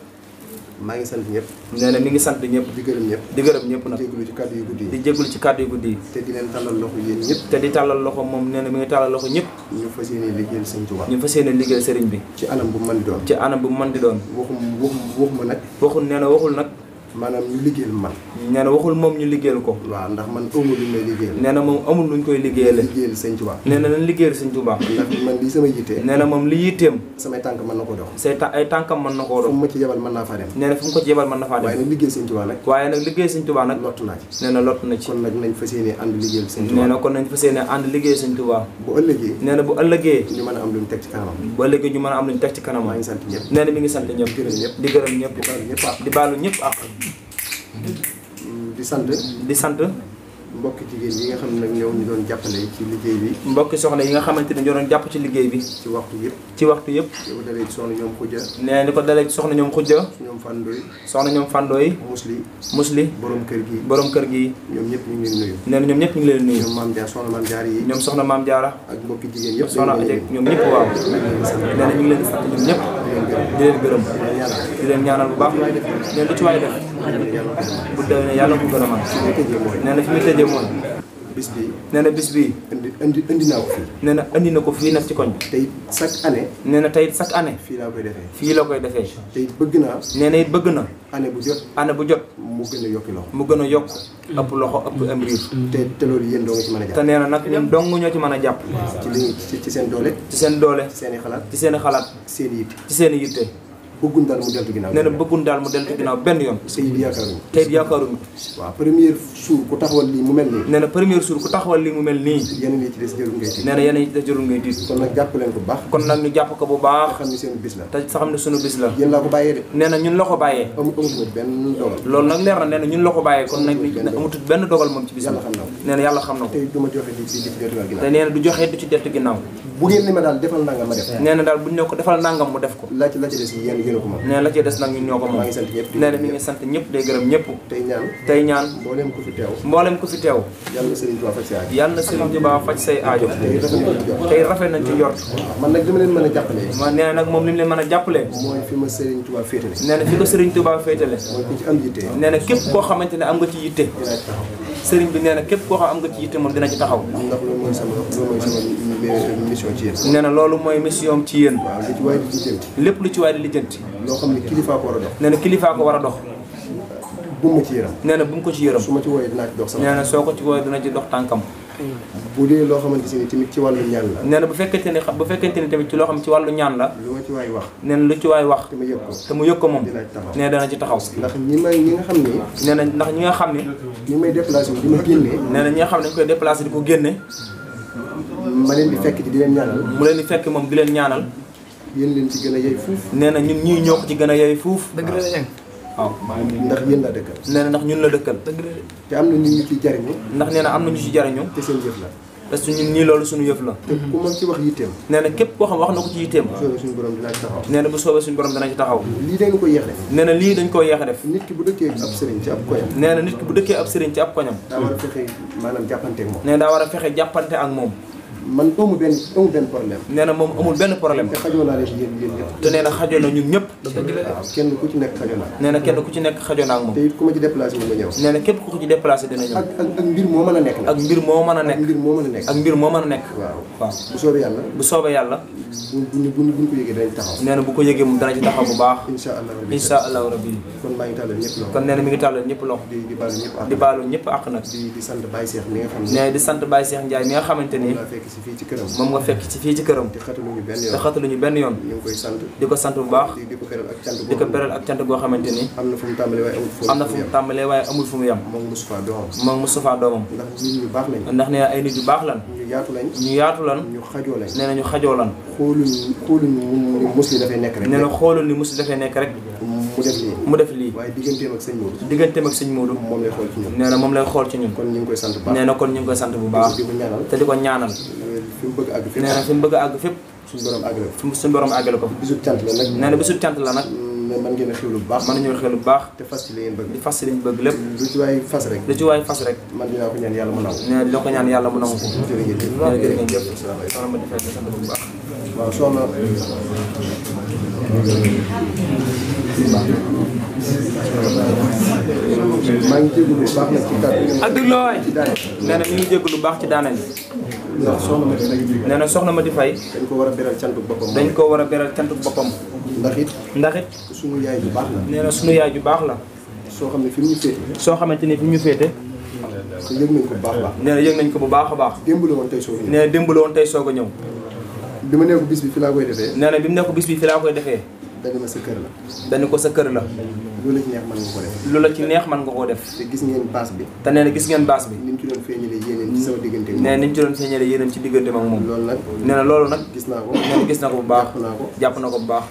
Speaker 4: maa ngi sant ñëpp.
Speaker 3: nee na mi ngi sant ñëpp.
Speaker 4: di gërëm ñëpp.
Speaker 3: di gërëm ñëpp nag.
Speaker 4: di jégalu ci kàddu yu guddi yi.
Speaker 3: di jégalu ci kàddu yu guddi yi.
Speaker 4: te di leen tàllal loxo yéen ñëpp.
Speaker 3: te di tàllal loxo moom nee na mi ngi tàllal loxo ñëpp.
Speaker 4: ñu fas yéene liggéeyal Sëñ Tuubaa.
Speaker 3: ñu fas yéene liggéeyal sëriñ bi.
Speaker 4: ci anam bu mën di doon.
Speaker 3: ci anam bu mën di doon.
Speaker 4: waxuma nag.
Speaker 3: waxul nee na waxul nag.
Speaker 4: maanaam ñu liggéeyal man.
Speaker 3: nee na waxul moom ñu liggéeyal ko.
Speaker 4: waaw ndax man amul lu may liggéeyal.
Speaker 3: nee na moom amul luñ koy liggéeyale.
Speaker 4: liggéeyal Sëñ Tuubaa.
Speaker 3: nee na nañ liggéeyal Sëñ Tuubaa.
Speaker 4: ndax man li sama yitte.
Speaker 3: nee na moom li yitteem.
Speaker 4: samay tànk mën na ko dox.
Speaker 3: ay tànkam mën na koo dox.
Speaker 4: fu ma ci yebal mën naa faa dem.
Speaker 3: nee na fu mu ko ci yebal mën na faa dem.
Speaker 4: waaye nag liggéey Sëñ Tuubaa nag.
Speaker 3: waaye nag liggéey Sëñ Tuubaa nag.
Speaker 4: lott naa ci.
Speaker 3: nee na lott na ci.
Speaker 4: kon nag nañ fas yéene ànd liggéeyal Sëñ Tuubaa.
Speaker 3: nee na kon nañ fas yéene ànd liggéey Sëñ Tuubaa.
Speaker 4: bu ëllëgee.
Speaker 3: nee na bu ëllëgee.
Speaker 4: ñu mën a am lu ñu teg ci kanamam.
Speaker 3: bu ëllëgee ñu mën a am lu ñu teg ci kanamam.
Speaker 4: maa ngi sant ñëpp.
Speaker 3: nee na mi ngi sant ñëpp. di gërëm ñëpp. di baalu ñëpp ak. di sant.
Speaker 4: mbokki jigéen yi nga xam ne nag ñoo ñu doon jàppale ci liggéey bi.
Speaker 3: mbokki soxna yi nga xamante ne ñoo doon jàpp ci liggéey bi.
Speaker 4: ci waxtu yëpp.
Speaker 3: ci waxtu yëpp.
Speaker 4: li ko dalee ci soxna ñoom xujja.
Speaker 3: nee ni ko dalee ci soxna ñoom xujja.
Speaker 4: ñoom fàndooy.
Speaker 3: soxna ñoom fàndooy. musli.
Speaker 4: borom kër gi.
Speaker 3: ñoom
Speaker 4: ñëpp ñu ngi leen nuyu.
Speaker 3: nee na ñoom ñëpp ñu ngi leen nuyu.
Speaker 4: ñoom maam Jaar soxna maam Jaar yi.
Speaker 3: ñoom soxna maam Jaara.
Speaker 4: ak mbokki jigéen yëpp.
Speaker 3: soxna Ajek ñoom ñëpp waaw. nee na ñu ngi leen di sant ñoom ñëpp. di leen gërëm. di leen ñaanal bu baax. nee lu ci waay def. bu déwénee yàlla ko gën a mën. nee na fi muy tëjee mooy.
Speaker 4: bis bi
Speaker 3: nee na bis bii.
Speaker 4: indi naa ko fii.
Speaker 3: nee na indi na ko fii nag ci koñ bi.
Speaker 4: tey chaque année.
Speaker 3: nee na tey chaque année.
Speaker 4: fii laa koy defee.
Speaker 3: fii la koy defee.
Speaker 4: tey bëgg naa.
Speaker 3: nee na it bëgg na.
Speaker 4: année bu jot.
Speaker 3: année bu jot.
Speaker 4: mu gën a yokki loxo.
Speaker 3: mu gën a yokk. ëpp loxo ëpp am riir.
Speaker 4: te loolu yéen doo nga ci mën a jàpp.
Speaker 3: te nee na nag ñun dong ñoo ci mën a jàpp.
Speaker 4: ci seen doole.
Speaker 3: ci seen doole.
Speaker 4: ci seen i xalaat.
Speaker 3: ci seen i xalaat.
Speaker 4: seen i yitte.
Speaker 3: ci seen i yitte.
Speaker 4: bëgguñ daal mu deltu ginnaaw.
Speaker 3: nee na bëgguñ daal mu deltu ginnaaw benn yoon.
Speaker 4: tey yaakaaruñu. waaw premier jour ku taxawal lii mu mel nii.
Speaker 3: nee na premier jour ku taxawal lii mu mel nii.
Speaker 4: yeneen yi ci des jarul ngay tiit.
Speaker 3: nee na yeneen yi ci des jarul ngay tiit.
Speaker 4: kon nag jàpp leen ko bu baax.
Speaker 3: kon nag ñu jàpp ko bu baax.
Speaker 4: te xam ne seen bis la.
Speaker 3: te xam ne sunu bis la.
Speaker 4: yéen laa ko bàyyee de.
Speaker 3: nee na ñun la ko bàyyee.
Speaker 4: amul benn dogal.
Speaker 3: loolu nag leer na nee na ñun la ko bàyyee kon nag amutut benn dogal moom ci bis la. nee na yàlla xam na ko.
Speaker 4: tey du ma joxe di ci deltu ginnaaw.
Speaker 3: te nee na du joxe du ci deltu ginnaaw.
Speaker 4: bu ngeen ni ma daal defal nangam ma def.
Speaker 3: nee na daal buñ ne ko defal nangam mu def ko.
Speaker 4: la ci des yéen a ko moom.
Speaker 3: nee na la ci des nag ñun ñoo ko moom.
Speaker 4: maa ngi sant ñëpp.
Speaker 3: nee na mi ngi sant ñëpp day gërëm ñëpp.
Speaker 4: tey ñaan.
Speaker 3: mboolem ku fi teew.
Speaker 4: yàlla na Serigne Touba faj say aajo.
Speaker 3: yàlla na Serigne Touba faj say aajo. tey rafet nañ ci njort.
Speaker 4: man nag li ma leen mën a jàppale.
Speaker 3: nee na nag moom li mu leen mën a jàppale.
Speaker 4: mooy fi ma Serigne Touba féetale.
Speaker 3: nee na fi ko Serigne Touba féetale.
Speaker 4: mooy ku ci am yitte.
Speaker 3: nee na képp koo xamante ne am nga ci yitte. Serigne bi nee na képp koo xam am nga ci yitte moom dina ci taxaw.
Speaker 4: ndax loolu mooy sama mission ci yéen.
Speaker 3: nee na loolu mooy mission ci yéen.
Speaker 4: waaw lu ci waay di lijjanti.
Speaker 3: lépp lu ci waay di lijjanti.
Speaker 4: loo xam ne kilifaa ko war a dox.
Speaker 3: nee na kilifaa ko war a dox.
Speaker 4: bu mu ci yërëm.
Speaker 3: nee na bu mu ko ci yërëm.
Speaker 4: su ma ci wooyee dinaa ci dox sama.
Speaker 3: nee na soo ko ci wooyee dina ci dox tànkam.
Speaker 4: bu dee loo xamante si ni tamit ci wàllu ñaan la.
Speaker 3: nee na bu fekkente ni tamit ci loo xam ci wàllu ñaan la.
Speaker 4: lu ma ci waay wax.
Speaker 3: nee na lu ci waay wax.
Speaker 4: te mu yëg ko
Speaker 3: moom. nee dana ci taxaw.
Speaker 4: ndax ñi nga xam ni.
Speaker 3: nee na ndax ñi nga xam ni.
Speaker 4: ñi may déplacé di ma génnee.
Speaker 3: nee na ñi nga xam ne dañ koy déplacé di ko génne.
Speaker 4: ma leen di fekk ci di leen ñaanal.
Speaker 3: mu leen di fekk moom di leen ñaanal.
Speaker 4: yéen leen ci gën a yey fuuf.
Speaker 3: nee na ñun ñii ñoo ko ci gën a yey fuuf. dëgg la waaw
Speaker 4: ndax yéen la dëkkal.
Speaker 3: nee na ndax ñun la dëkkal.
Speaker 4: te am na ñu ci jariñu.
Speaker 3: ndax nee na am na ñu ci jariñu.
Speaker 4: te seen jëf la.
Speaker 3: parce que ñun ñii loolu suñu yëf la.
Speaker 4: te ku ma ci wax yitteem.
Speaker 3: nee na képp koo xam wax na ko ci yitteem.
Speaker 4: bu soobee suñu borom dina ci taxaw.
Speaker 3: nee na bu soobee suñu borom dana ci taxaw.
Speaker 4: lii dañu ko yéex def.
Speaker 3: nee na lii dañ koo yéex a def.
Speaker 4: nit ki bu dëkkee ab sëriñ ci ab koñam.
Speaker 3: nee na nit ki bu dëkkee ab sëriñ ci ab koñam.
Speaker 4: daa war a fexe maanaam jàppante ak moom.
Speaker 3: nee na daa war a fexe jàppante ak moom.
Speaker 4: man amul benn problème.
Speaker 3: nee na moom amul benn problème.
Speaker 4: te xajoo naa leen yéen ñëpp.
Speaker 3: te nee na xajoo na ñun ñëpp.
Speaker 4: waaw kenn ku ci nekk xajoo naa.
Speaker 3: nee na kenn ku ci nekk xajoo na ak moom.
Speaker 4: te it ku ma ci déplacé mu nga ñëw.
Speaker 3: nee na képp ku ci déplacé dina ñëw.
Speaker 4: ak mbir moo mën a nekk.
Speaker 3: ak mbir moo mën a nekk.
Speaker 4: ak mbir moo mën a nekk.
Speaker 3: ak mbir moo mën a nekk.
Speaker 4: waaw bu soobee yàlla.
Speaker 3: bu soobee yàlla.
Speaker 4: buñ ko yëgee dañ taxaw.
Speaker 3: nee na bu ko yëgee moom dana ci taxaw bu baax.
Speaker 4: incha allahu rabbi.
Speaker 3: kon maa ngi tàllal ñëpp loxo.
Speaker 4: kon
Speaker 3: nee na mi ngi tàllal ñëpp loxo.
Speaker 4: di baalu ñëpp
Speaker 3: àq nag.
Speaker 4: di sant Baye Cheikh mi nga xam ne.
Speaker 3: nee di sant Baye Cheikh Ndiaye mi nga xamante ni.
Speaker 4: moom fekk si fii ci këram.
Speaker 3: moom nga fekk si fii ci këram.
Speaker 4: te xataluñu benn yoon. ñu ngi koy sant.
Speaker 3: di ko sant bu baax.
Speaker 4: di ko beral ak cant
Speaker 3: di ko beral ak cant goo xamante ni.
Speaker 4: am na fu mu tàmbalee waaye amul fu mu yem.
Speaker 3: moom Moustapha doomam.
Speaker 4: ndax nit ñu baax lañ.
Speaker 3: ndax nee na ay nit yu baax lan.
Speaker 4: ñu yaatu lañ. ñu xajoo lañ.
Speaker 3: nee na ñu xajoo lan.
Speaker 4: xooluñ ni musli dafay nekk rek.
Speaker 3: nee na xoolul ni musli dafay nekk rek. mu def lii.
Speaker 4: waaye digganteem ak sëñ Modou.
Speaker 3: moom lay xool ci ñun.
Speaker 4: nee na moom lay xool ci ñun.
Speaker 3: kon ñu ngi koy sant bu baax.
Speaker 4: nee na kon ñu ngi koy sant bu baax.
Speaker 3: te di ko ñaanal.
Speaker 4: fi mu bëgg a àgg fépp.
Speaker 3: nee na fi mu bëgg a àgg fépp. suñu borom àggale ko.
Speaker 4: bisub cant la nag.
Speaker 3: nee na bisub cant la nag.
Speaker 4: mën ngeen a xewlu bu baax.
Speaker 3: mën nañoo xewlu bu baax.
Speaker 4: te fas ci li ngeen bëgg.
Speaker 3: di fas ci li ñu bëgg lépp.
Speaker 4: lu ci waay fas rek.
Speaker 3: lu ci waay fas rek.
Speaker 4: man dinaa ko ñaan yàlla mu nangu.
Speaker 3: nee na dina ko ñaan yàlla mu nangu ko.
Speaker 4: jërëjëf.
Speaker 3: soxna ma defee sant bu baax.
Speaker 4: waaw soxna. maa ngi jégalu bu baax nag ci kàddu.
Speaker 3: ak dëgg la waay. nee na mi ngi jégalu lu baax ci daaneel.
Speaker 4: ndax soxna Mati Faye.
Speaker 3: nee na soxna Mati Faye.
Speaker 4: dañ ko war a beral cantu boppam.
Speaker 3: dañ ko war a beral cantu boppam.
Speaker 4: ndax it.
Speaker 3: sunu
Speaker 4: yaay ju baax la.
Speaker 3: nee na sunu yaay ju baax la.
Speaker 4: soo xam ne fi mu ñu féete.
Speaker 3: soo xamante ni fi mu ñu féete.
Speaker 4: te yëg nañ ko bu baax a baax.
Speaker 3: nee na yëg nañ ko bu baax a baax.
Speaker 4: démb la woon tey soog a ñëw.
Speaker 3: nee na démb la woon tey soog a ñëw.
Speaker 4: bi ma nee ko bis bi fi laa koy defee.
Speaker 3: nee na bi mu ne ko bis bi fi laa koy defee.
Speaker 4: dañu ma sa kër la.
Speaker 3: dañu ko sa kër la.
Speaker 4: loolu la ci neex mën nga ko def.
Speaker 3: lu la ci neex mën nga koo def.
Speaker 4: te gis ngeen baas bi.
Speaker 3: te nee na gis ngeen baas bi.
Speaker 4: ni ñu ci doon feeñalee yéeneen ci sama diggante moom.
Speaker 3: nee na ni ñu ci doon feeñalee yéeneen ci diggante ak moom.
Speaker 4: loolu nag.
Speaker 3: nee na loolu nag.
Speaker 4: gis naa ko.
Speaker 3: nee na gis na ko bu baax.
Speaker 4: jàpp naa ko
Speaker 3: bu baax.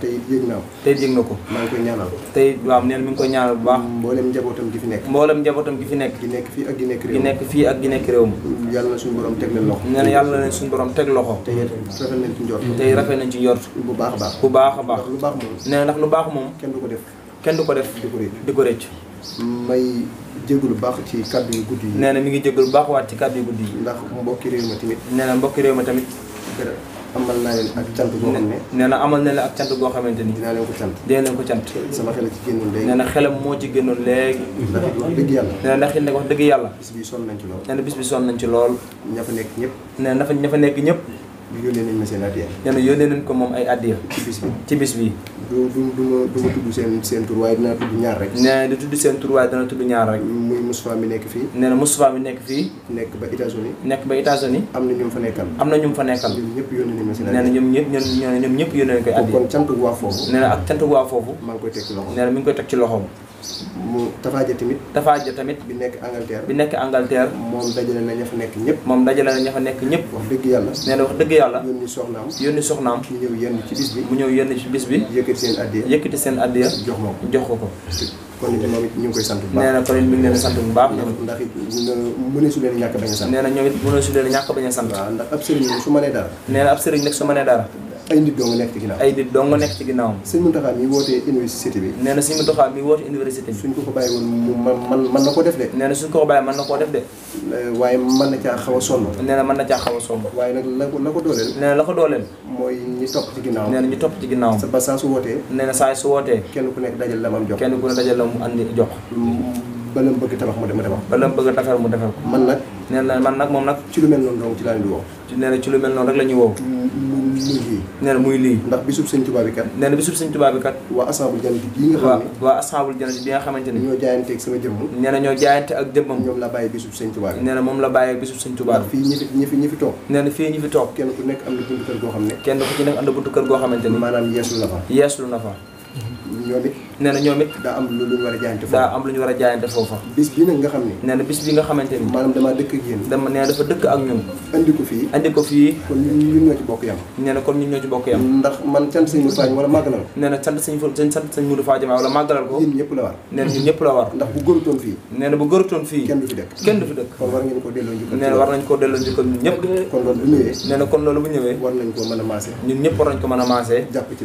Speaker 4: te it yëg naa ko.
Speaker 3: te it yëg na ko.
Speaker 4: maa ngi koy ñaanal.
Speaker 3: te it waaw nee na mi ngi koy ñaanal bu baax.
Speaker 4: mboolem njabootam gi fi nekk.
Speaker 3: mboolem njabootam gi fi nekk.
Speaker 4: gi nekk fii ak gi nekk réew.
Speaker 3: gi nekk fii ak gi nekk réew mi.
Speaker 4: yàlla na suñu borom teg leen loxo.
Speaker 3: nee na yàlla na suñu borom teg loxo.
Speaker 4: te it rafet nañ ci njort.
Speaker 3: te rafet nañ ci njort.
Speaker 4: bu baax a baax.
Speaker 3: bu baax a baax.
Speaker 4: lu baax moom.
Speaker 3: nee na ndax lu baax moom.
Speaker 4: kenn du ko def.
Speaker 3: kenn du ko def. di ko rëcc.
Speaker 4: may jégalu baax ci kàddu yu guddi yi.
Speaker 3: nee na mi ngi jégalu baax waat ci kàddu yu guddi yi.
Speaker 4: ndax mbokki réew ma tamit.
Speaker 3: nee na mbokki réew ma tamit.
Speaker 4: amal naa leen ak cant goo xam ne.
Speaker 3: nee na amal na leen ak cant goo xamante ni.
Speaker 4: dinaa leen ko cant.
Speaker 3: dina leen ko cant.
Speaker 4: sama xel ci génnoon léegi.
Speaker 3: nee na xelam moo ci génnoon léegi.
Speaker 4: ndax it wax dëgg yàlla.
Speaker 3: nee na ndax it nag wax dëgg yàlla.
Speaker 4: bis bi sonn nañ ci lool.
Speaker 3: nee na bis bi sonn nañ ci lool.
Speaker 4: ña fa nekk ñëpp.
Speaker 3: nee na ña fa nekk ñëpp.
Speaker 4: yónnee nañ ma seen addiya.
Speaker 3: nee na yónnee nañ ko moom ay addiya. ci bis bi.
Speaker 4: du ma tudd seen tur waaye dinaa tudd ñaar rek.
Speaker 3: nee na di tudd seen tur waaye dana tudd ñaar rek.
Speaker 4: muy Moustapha mi nekk fii.
Speaker 3: nee na Moustapha mi nekk fii.
Speaker 4: nekk ba États-Unis.
Speaker 3: am na ñu fa nekkal.
Speaker 4: ñoom ñëpp yónnee nañ ma seen
Speaker 3: nee
Speaker 4: addiya.
Speaker 3: na ñoom ñëpp yónnee nañ koy addiya.
Speaker 4: kon cantu waa foofu.
Speaker 3: nee na ak cantu waa foofu.
Speaker 4: maa ngi koy teg ci loxoom.
Speaker 3: nee na mi ngi koy teg ci loxoom.
Speaker 4: mu Tafaaja tamit.
Speaker 3: bi nekk
Speaker 4: Angleterre. moom dajale na ña fa nekk ñëpp.
Speaker 3: wax dëgg yàlla. nee na wax dëgg yàlla. yónni soxnaam.
Speaker 4: mu ñëw yenn ci bis bi.
Speaker 3: yëkkati seen addiya. jox ko.
Speaker 4: kon it moom it ñu ngi koy sant bu baax.
Speaker 3: nee na kon it mi ngi leen sant bu baax.
Speaker 4: ndax it mëneesu leen ñàkk bañ a sant.
Speaker 3: nee na ñoom it mëneesu leen ñàkk bañ a sant.
Speaker 4: waaw ndax ab sëriñ su mënee dara.
Speaker 3: nee na ab sëriñ nag su mënee dara.
Speaker 4: ay nit doo nga nekk ci ginnaaw.
Speaker 3: ay nit doo nga nekk ci ginnaawam.
Speaker 4: sëñ Mountakha mi wootee université bi.
Speaker 3: nee na sëñ Mountakha mi woote université bi.
Speaker 4: suñ ko bàyyi woon mu mën na ko def de.
Speaker 3: nee na suñ ko bàyyi mën na koo def de.
Speaker 4: waaye mën na caa xaw a sonn.
Speaker 3: nee na mën na caa xaw a sonn.
Speaker 4: waaye nag la ko dooleel.
Speaker 3: nee na la ko dooleel.
Speaker 4: mooy ñi topp ci ginnaawam.
Speaker 3: nee na ñu topp ci ginnaawam.
Speaker 4: ba saa su wootee.
Speaker 3: nee na saa su wootee.
Speaker 4: kenn ku nekk dajal la mu am jox.
Speaker 3: kenn ku ne dajal la mu andi jox.
Speaker 4: bala mu bëgg tabax mu tabax.
Speaker 3: bala mu bëgg a defar mu defar ko.
Speaker 4: man nag.
Speaker 3: nee na man nag moom nag.
Speaker 4: ci lu mel noonu donc ci laa leen di woo.
Speaker 3: nee na ci lu mel noonu rek la ñuy woo.
Speaker 4: lii
Speaker 3: nee na muy lii
Speaker 4: ndax bisub sëñ Tuubaa bi kat
Speaker 3: nee na bisub sëñ Tuubaa bi kat
Speaker 4: waa ashaabul jannati bii nga xam ne
Speaker 3: waa ashaabul jannati bi nga xamante ni
Speaker 4: ñoo jaayanteeg sama jëmm
Speaker 3: nee na ñoo jaayante ak jëmmam
Speaker 4: ñoom la bàyyi bisub sëñ Tuubaa bi
Speaker 3: nee na moom la bàyyee bisub sëñ Tuubaa
Speaker 4: ndax fii ñi fi toog
Speaker 3: nee na fii ñi fi toog
Speaker 4: kenn ku nekk am na buntu kër goo xam ne
Speaker 3: kenn ku ci nekk am na buntu kër goo xamante ni
Speaker 4: maanaam yeesul la fa
Speaker 3: yeeslu na fa
Speaker 4: ñoom it
Speaker 3: nee na ñoom it
Speaker 4: daa am lu ñu war a jaayante foofu
Speaker 3: daa am lu ñu war a jaayante foofa
Speaker 4: bis bi nag nga xam ne
Speaker 3: nee na bis bi nga xamante ni
Speaker 4: maanaam damaa dëkk ak yéen
Speaker 3: dama nee na dafa dëkk ak ñun
Speaker 4: andi ko fii
Speaker 3: andi ko fii
Speaker 4: kon ñun ñoo ci bokk yam
Speaker 3: nee na kon ñun ñoo ci bokk yam
Speaker 4: ndax man sant sëñ Modou Fadio wala màggalal
Speaker 3: nee na sant sëñ Modou Fadio wala màggalal ko
Speaker 4: yéen ñëpp la war
Speaker 3: nee na ñun ñëpp la war
Speaker 4: ndax bu góorutoon fii
Speaker 3: nee na bu gërutoon fii
Speaker 4: kenn du fi dëkk
Speaker 3: kenn du fi dëkk
Speaker 4: kon war ngeen ko delloo njukkal
Speaker 3: nee na war nañ koo delloo njukkal ñun ñëpp
Speaker 4: kon loolu bu ñëwee
Speaker 3: nee na kon loolu bu ñëwee
Speaker 4: war nañ koo mën a maase
Speaker 3: ñun ñëpp war nañ ko mën a maasee
Speaker 4: jàpp ci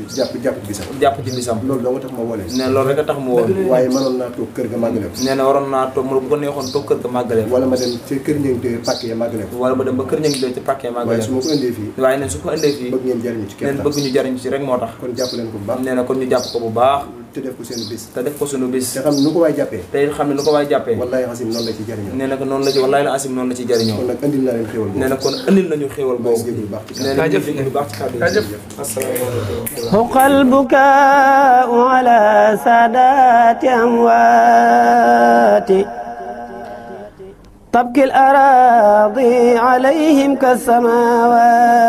Speaker 4: bisam
Speaker 3: jàpp ci bisam
Speaker 4: loolu doo nga tax ma woo leen
Speaker 3: nee na loolu rek a tax mu woon
Speaker 4: waaye mënoon naa toog kër ga màggale ko
Speaker 3: nee na waroon naa toog mu bu ko neexoon toog kër ga màggale ko
Speaker 4: wala ma dem ci kër ñëng de pàkk ya màggale ko
Speaker 3: wala ba dem ba kër ña ngi ci pàkkee
Speaker 4: waaye
Speaker 3: màggale
Speaker 4: su ma ko indee fii
Speaker 3: waaye neen su ko indee fii
Speaker 4: bëgg ngeen jariñu ci
Speaker 3: neen
Speaker 4: kenn
Speaker 3: bëgg ñu jariñ ci rek moo tax
Speaker 4: kon jàpp leen ko bu baax
Speaker 3: nee na kon ñu jàpp ko bu baax
Speaker 4: te def ko seen bis
Speaker 3: te def ko suñu bis
Speaker 4: te xam ne nu ko waay jàppee
Speaker 3: te it xam ne nu ko waay jàppee
Speaker 4: wallahi xasim noonu la ci jariñoo
Speaker 3: nee na ko noonu la ci wallaay la asim noonu la ci jariñoo
Speaker 4: kon nag andil naa leen xéwal
Speaker 3: nee na kon andil nañu xéewal
Speaker 4: boobu
Speaker 3: boobu
Speaker 4: bu baax ci
Speaker 3: nee na ñu jégalu bu baax ci kàddu yi asalaamaaleykum
Speaker 1: حق البكاء على سادات أموات تبكي الأراضي عليهم كالسماوات